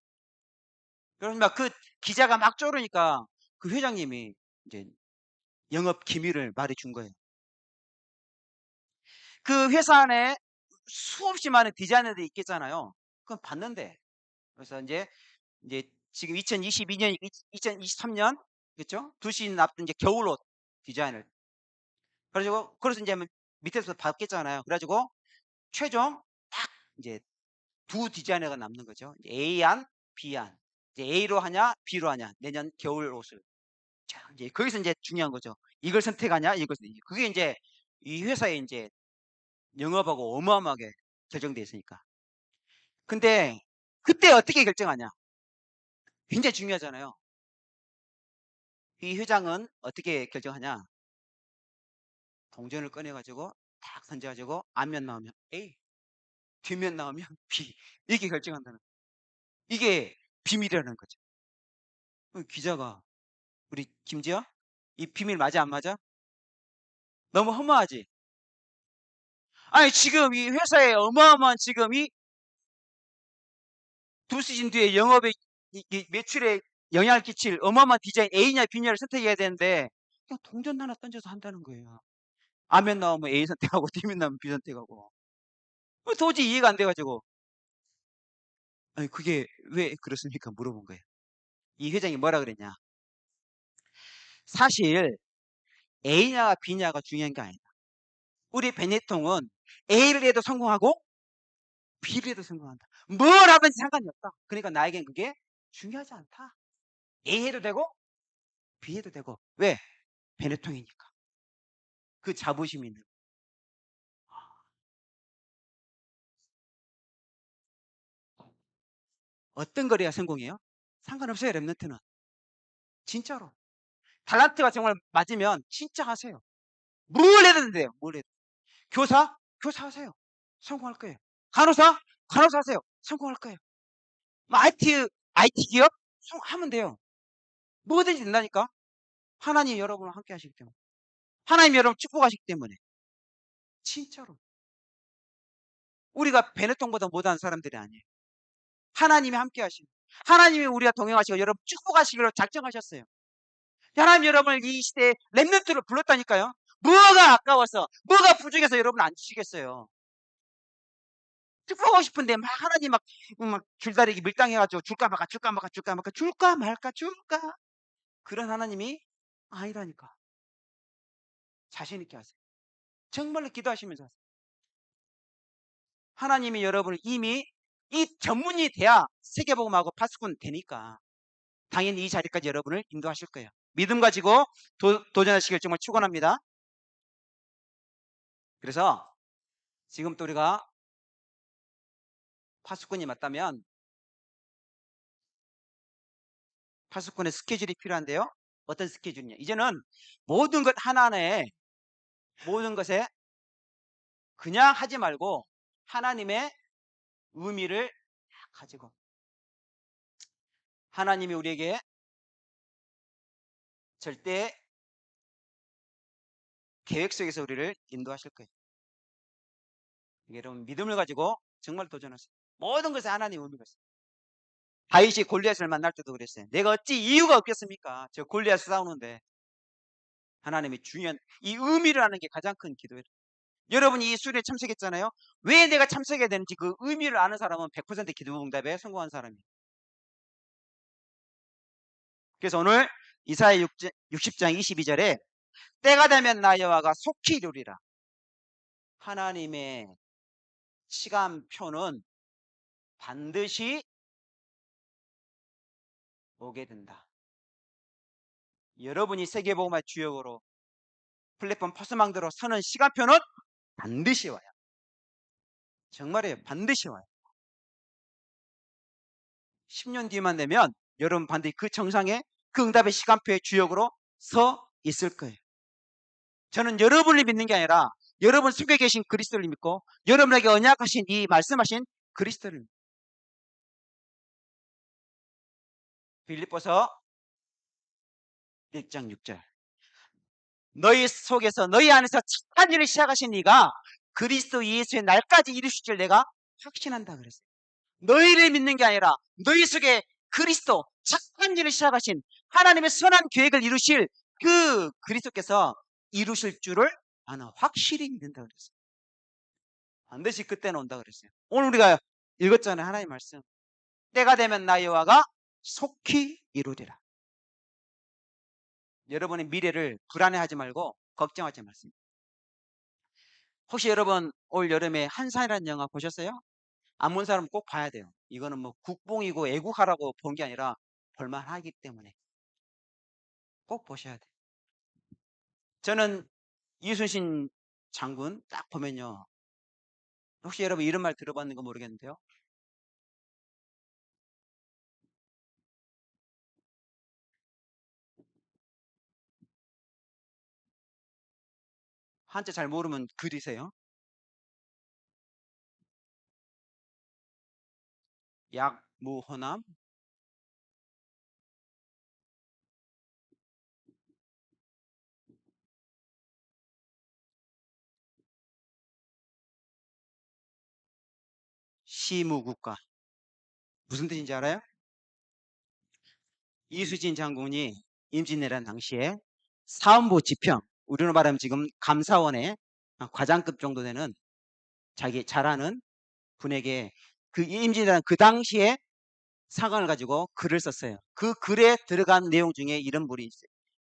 그러니까 그 기자가 막 쪼르니까 그 회장님이 이제 영업 기밀을 말해 준 거예요. 그 회사 안에 수없이 많은 디자이너들이 있겠잖아요. 그럼 봤는데. 그래서 인제 지금 2022년 2023년 그쵸? 2신 앞둔 이제 겨울옷 디자인을 그래서 인제 밑에서 봤겠잖아요. 그래 가지고 최종 딱 인제 두 디자이너가 남는 거죠. 이제 A안, B안. 이제 A로 하냐 B로 하냐. 내년 겨울옷을. 자 이제 거기서 인제 중요한 거죠. 이걸 선택하냐 이걸 그게 인제 이 회사의 인제 영업하고 어마어마하게 결정돼 있으니까. 근데 그때 어떻게 결정하냐. 굉장히 중요하잖아요. 이 회장은 어떻게 결정하냐. 동전을 꺼내 가지고 탁 던져 가지고 앞면 나오면 A, 뒷면 나오면 B 이렇게 결정한다는 거예요. 이게 비밀이라는 거죠. 기자가 "우리 김지영 이 비밀 맞아 안 맞아?" 너무 허무하지? 아니 지금 이 회사에 어마어마한 지금 이 2 시즌 뒤에 영업에 이 매출에 영향을 끼칠 어마어마한 디자인 A냐 B냐를 선택해야 되는데 그냥 동전 하나 던져서 한다는 거예요. 앞면 나오면 A 선택하고 뒷면 나오면 B 선택하고. 도저히 이해가 안 돼 가지고 "아니 그게 왜 그렇습니까?" 물어본 거예요. 이 회장이 뭐라 그랬냐. "사실 A냐 B냐가 중요한 게 아니다. 우리 베네통은 A를 해도 성공하고 B를 해도 성공한다. 뭘 하든지 상관이 없다. 그러니까 나에겐 그게 중요하지 않다. A 해도 되고 B 해도 되고." 왜? 베네통이니까. 그 자부심이 있는 어떤 걸 해야 성공해요? 상관없어요 랩런트는. 진짜로. 달란트가 정말 맞으면 진짜 하세요. 뭘 해도 돼요. 뭘 해도. 교사? 교사하세요. 성공할 거예요. 간호사? 간호사 하세요. 성공할 거예요. 뭐 IT 기업? 하면 돼요. 뭐든지 된다니까. 하나님이 여러분과 함께 하시기 때문에. 하나님이 여러분을 축복하시기 때문에. 진짜로. 우리가 베네통보다 못한 사람들이 아니에요. 하나님이 함께 하시고 하나님이 우리와 동행하시고 여러분 축복하시기로 작정하셨어요. 하나님 여러분을 이 시대에 렘넌트로 불렀다니까요. 뭐가 아까워서 뭐가 부족해서 여러분 안 주시겠어요. 축복하고 싶은데 막 하나님 막 줄다리기 밀당해 가지고 줄까 말까, 줄까 말까, 줄까 말까, 줄까 말까, 줄까. 그런 하나님이 아니라니까. 자신 있게 하세요. 정말로 기도하시면서 하세요. 하나님이 여러분을 이미 이 전문이 돼야 세계복음하고 파수꾼 되니까 당연히 이 자리까지 여러분을 인도하실 거예요. 믿음 가지고 도전하시길 정말 축원합니다. 그래서 지금 또 우리가 파수꾼이 맞다면 파수꾼의 스케줄이 필요한데요. 어떤 스케줄이냐. 이제는 모든 것 하나하나에 모든 것에 그냥 하지 말고 하나님의 의미를 가지고 하나님이 우리에게 절대 계획 속에서 우리를 인도하실 거예요. 여러분 믿음을 가지고 정말 도전하세요. 모든 것에 하나님의 의미가 있어요. 다윗이 골리앗을 만날 때도 그랬어요. 내가 어찌 이유가 없겠습니까? 저 골리앗 싸우는데. 하나님이 중요한 이 의미를 아는 게 가장 큰 기도예요. 여러분이 이 수련에 참석했잖아요. 왜 내가 참석해야 되는지 그 의미를 아는 사람은 100% 기도 응답에 성공한 사람이에요. 그래서 오늘 이사야 60장 22절에 때가 되면 나 여호와가 속히 이루리라. 하나님의 시간표는 반드시 오게 된다. 여러분이 세계복음화 주역으로 플랫폼 퍼스망대로 서는 시간표는 반드시 와요. 정말이에요. 반드시 와요. 10년 뒤만 되면 여러분 반드시 그 정상에 그 응답의 시간표의 주역으로 서 있을 거예요. 저는 여러분을 믿는 게 아니라 여러분 속에 계신 그리스도를 믿고 여러분에게 언약하신 이 말씀하신 그리스도를 믿습니다. 빌립보서 1장 6절 너희 속에서 너희 안에서 착한 일을 시작하신 이가 그리스도 예수의 날까지 이루실 줄 내가 확신한다 그랬어요. 너희를 믿는 게 아니라 너희 속에 그리스도 착한 일을 시작하신 하나님의 선한 계획을 이루실 그 그리스도께서 이루실 줄을 나는 확실히 믿는다 그랬어요. 반드시 그때는 온다 그랬어요. 오늘 우리가 읽었잖아요. 하나님 말씀. 때가 되면 나 여호와가 속히 이루리라. 여러분의 미래를 불안해하지 말고 걱정하지 말습니다. 혹시 여러분 올 여름에 한산이라는 영화 보셨어요? 안 본 사람은 꼭 봐야 돼요. 이거는 뭐 국뽕이고 애국하라고 본 게 아니라 볼만하기 때문에 꼭 보셔야 돼요. 저는 이순신 장군 딱 보면요. 혹시 여러분 이런 말 들어봤는 거 모르겠는데요. 한자 잘 모르면 그리세요. 약무호남 시무국가 무슨 뜻인지 알아요? 이수진 장군이 임진왜란 당시에 사헌부 지평 우리로 말하면 지금 감사원의 과장급 정도 되는 자기 잘하는 분에게 그 임진왜란 그 당시에 사관을 가지고 글을 썼어요. 그 글에 들어간 내용 중에 이런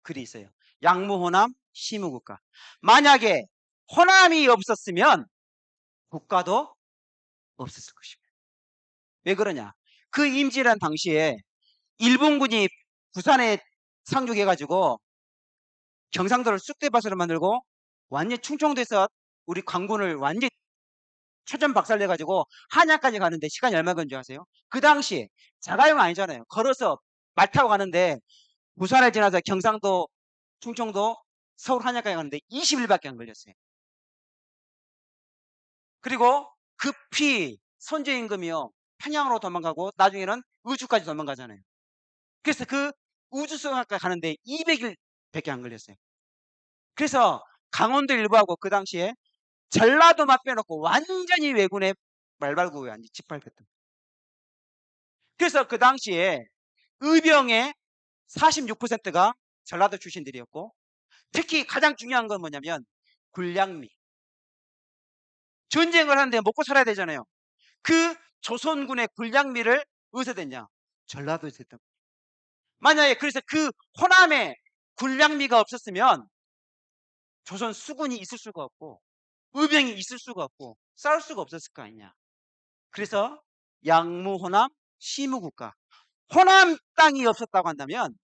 글이 있어요. 양무호남 시무국가. 만약에 호남이 없었으면 국가도 없었을 것입니다. 왜 그러냐? 그 임진왜란 당시에 일본군이 부산에 상륙해가지고 경상도를 쑥대밭으로 만들고 완전 충청도에서 우리 관군을 완전 초전 박살내가지고 한양까지 가는데 시간이 얼마 걸린 줄 아세요? 그 당시에 자가용 아니잖아요. 걸어서 말 타고 가는데 부산을 지나서 경상도, 충청도, 서울 한양까지 가는데 20일밖에 안 걸렸어요. 그리고 급히 선제임금이요. 평양으로 도망가고 나중에는 우주까지 도망가잖아요. 그래서 그 우주선까지 가는데 200일밖에 안 걸렸어요. 그래서 강원도 일부하고 그 당시에 전라도만 빼놓고 완전히 왜군의 말발굽에 완전히 짓밟혔던. 그래서 그 당시에 의병의 46%가 전라도 출신들이었고 특히 가장 중요한 건 뭐냐면 군량미. 전쟁을 하는데 먹고 살아야 되잖아요. 그 조선군의 군량미를 어디서 됐냐? 전라도에서 됐던. 만약에 그래서 그 호남에 군량미가 없었으면 조선 수군이 있을 수가 없고 의병이 있을 수가 없고 싸울 수가 없었을 거 아니냐. 그래서 양무호남 시무국가. 호남 땅이 없었다고 한다면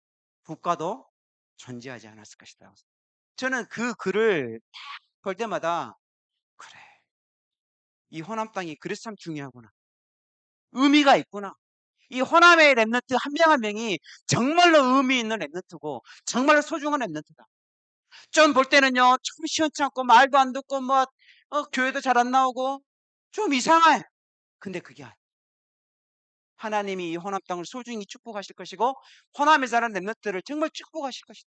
국가도 존재하지 않았을 것이다. 저는 그 글을 딱 볼 때마다 그래 이 호남 땅이 그래서 참 중요하구나. 의미가 있구나. 이 호남의 랩런트 한 명 한 명이 정말로 의미 있는 랩런트고 정말로 소중한 랩런트다. 좀 볼 때는요 좀 시원찮고 말도 안 듣고 뭐 교회도 잘 안 나오고 좀 이상해. 근데 그게 아니야. 하나님이 이 호남 땅을 소중히 축복하실 것이고 호남에 사는 랩런트를 정말 축복하실 것이다.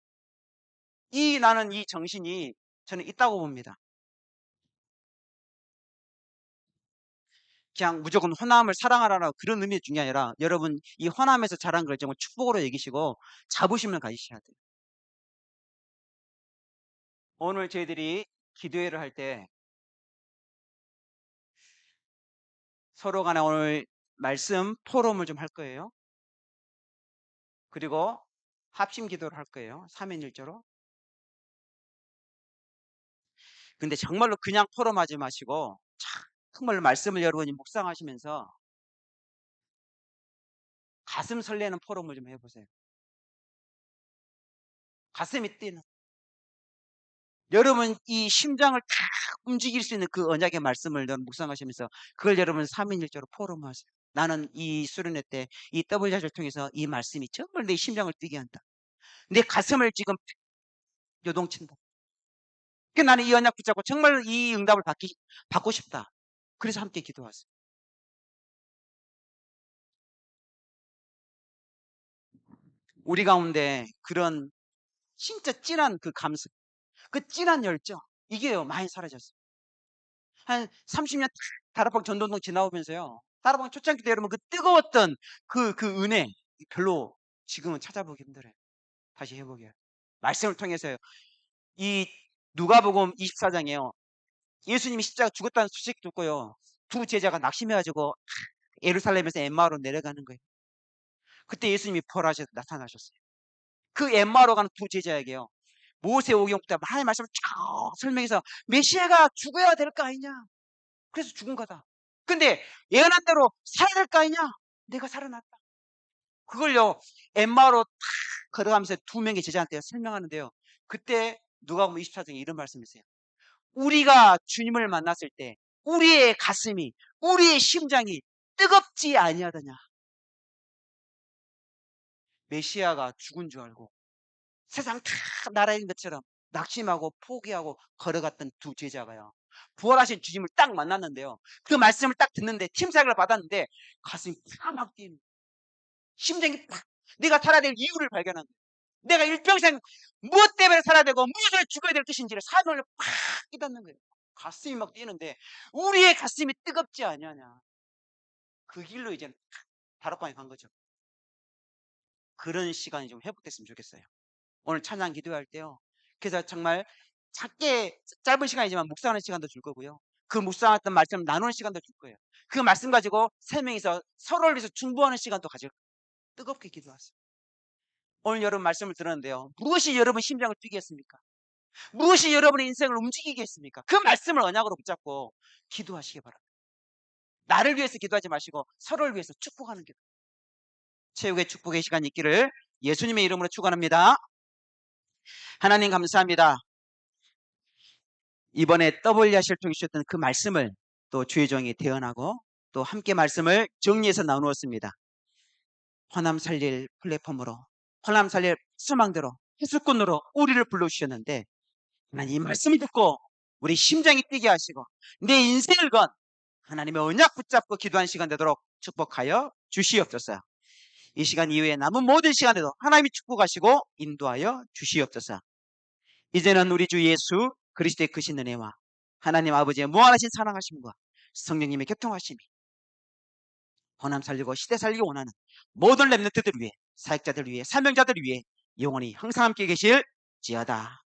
나는 이 정신이 저는 있다고 봅니다. 그냥 무조건 호남을 사랑하라는 그런 의미 중에 아니라 여러분 이 호남에서 자란 걸 정말 축복으로 여기시고 자부심을 가지셔야 돼요. 오늘 저희들이 기도회를 할 때 서로 간에 오늘 말씀 토론을 좀 할 거예요. 그리고 합심 기도를 할 거예요. 삼위일조로. 근데 정말로 그냥 토론하지 마시고 정말 말씀을 여러분이 묵상하시면서 가슴 설레는 포럼을 좀 해보세요. 가슴이 뛰는. 여러분 이 심장을 탁 움직일 수 있는 그 언약의 말씀을 묵상하시면서 그걸 여러분 삼위일조로 포럼하세요. 나는 이 수련회 때 이 WH를 통해서 이 말씀이 정말 내 심장을 뛰게 한다. 내 가슴을 지금 요동친다. 그러니까 나는 이 언약 붙잡고 정말 이 응답을 받고 싶다. 그래서 함께 기도하세요. 우리 가운데 그런 진짜 찐한 그 감성, 그 찐한 열정 이게요 많이 사라졌어요. 한 30년 다락방 전도동 지나오면서요. 다락방 초창기 때 여러분 그 뜨거웠던 그 은혜 별로 지금은 찾아보기 힘들어요. 다시 해보게요. 말씀을 통해서요. 이 누가복음 24장에요. 예수님이 십자가 죽었다는 소식 듣고요. 두 제자가 낙심해가지고 예루살렘에서 엠마오로 내려가는 거예요. 그때 예수님이 부활하셔서 나타나셨어요. 그 엠마오로 가는 두 제자에게요. 모세오경부터 하나님의 말씀을 쫙 설명해서 메시아가 죽어야 될 거 아니냐. 그래서 죽은 거다. 근데 예언한 대로 살아야 될 거 아니냐. 내가 살아났다. 그걸요 엠마오로 탁 걸어가면서 두 명의 제자한테 설명하는데요. 그때 누가복음 24장에 이런 말씀이 있어요. 우리가 주님을 만났을 때 우리의 가슴이 우리의 심장이 뜨겁지 아니하더냐. 메시아가 죽은 줄 알고 세상 다 나라인 것처럼 낙심하고 포기하고 걸어갔던 두 제자가요. 부활하신 주님을 딱 만났는데요. 그 말씀을 딱 듣는데 팀사역을 받았는데 가슴이 팍 뛰는 심장이 팍 내가 살아야 될 이유를 발견한 거예요. 내가 일평생 무엇 때문에 살아야 되고 무엇을 죽어야 될 것인지를 사명을 팍 깨닫는 거예요. 가슴이 막 뛰는데 우리의 가슴이 뜨겁지 아니하냐. 그 길로 이제 다락방에 간 거죠. 그런 시간이 좀 회복됐으면 좋겠어요. 오늘 찬양 기도할 때요. 그래서 정말 짧은 시간이지만 묵상하는 시간도 줄 거고요. 그 묵상했던 말씀을 나누는 시간도 줄 거예요. 그 말씀 가지고 세 명이서 서로를 위해서 중보하는 시간도 가질 거예요. 뜨겁게 기도하세요. 오늘 여러분 말씀을 들었는데요. 무엇이 여러분 심장을 뛰게 했습니까? 무엇이 여러분의 인생을 움직이게 했습니까? 그 말씀을 언약으로 붙잡고 기도하시기 바랍니다. 나를 위해서 기도하지 마시고 서로를 위해서 축복하는 기도. 최후의 축복의 시간이 있기를 예수님의 이름으로 축원합니다. 하나님 감사합니다. 이번에 WH를 통해 주셨던 그 말씀을 또 주의 종이 대언하고 또 함께 말씀을 정리해서 나누었습니다. 호남 살릴 플랫폼으로 호남 살릴 소망대로 해수꾼으로 우리를 불러주셨는데 하나님 이 말씀을 듣고 우리 심장이 뛰게 하시고 내 인생을 건 하나님의 언약 붙잡고 기도하는 시간 되도록 축복하여 주시옵소서. 이 시간 이후에 남은 모든 시간에도 하나님이 축복하시고 인도하여 주시옵소서. 이제는 우리 주 예수 그리스도의 크신 은혜와 하나님 아버지의 무한하신 사랑하심과 성령님의 교통하심이 호남 살리고 시대 살리기 원하는 모든 렘넌트들 위해 사역자들 위해 사명자들 위해 영원히 항상 함께 계실지어다.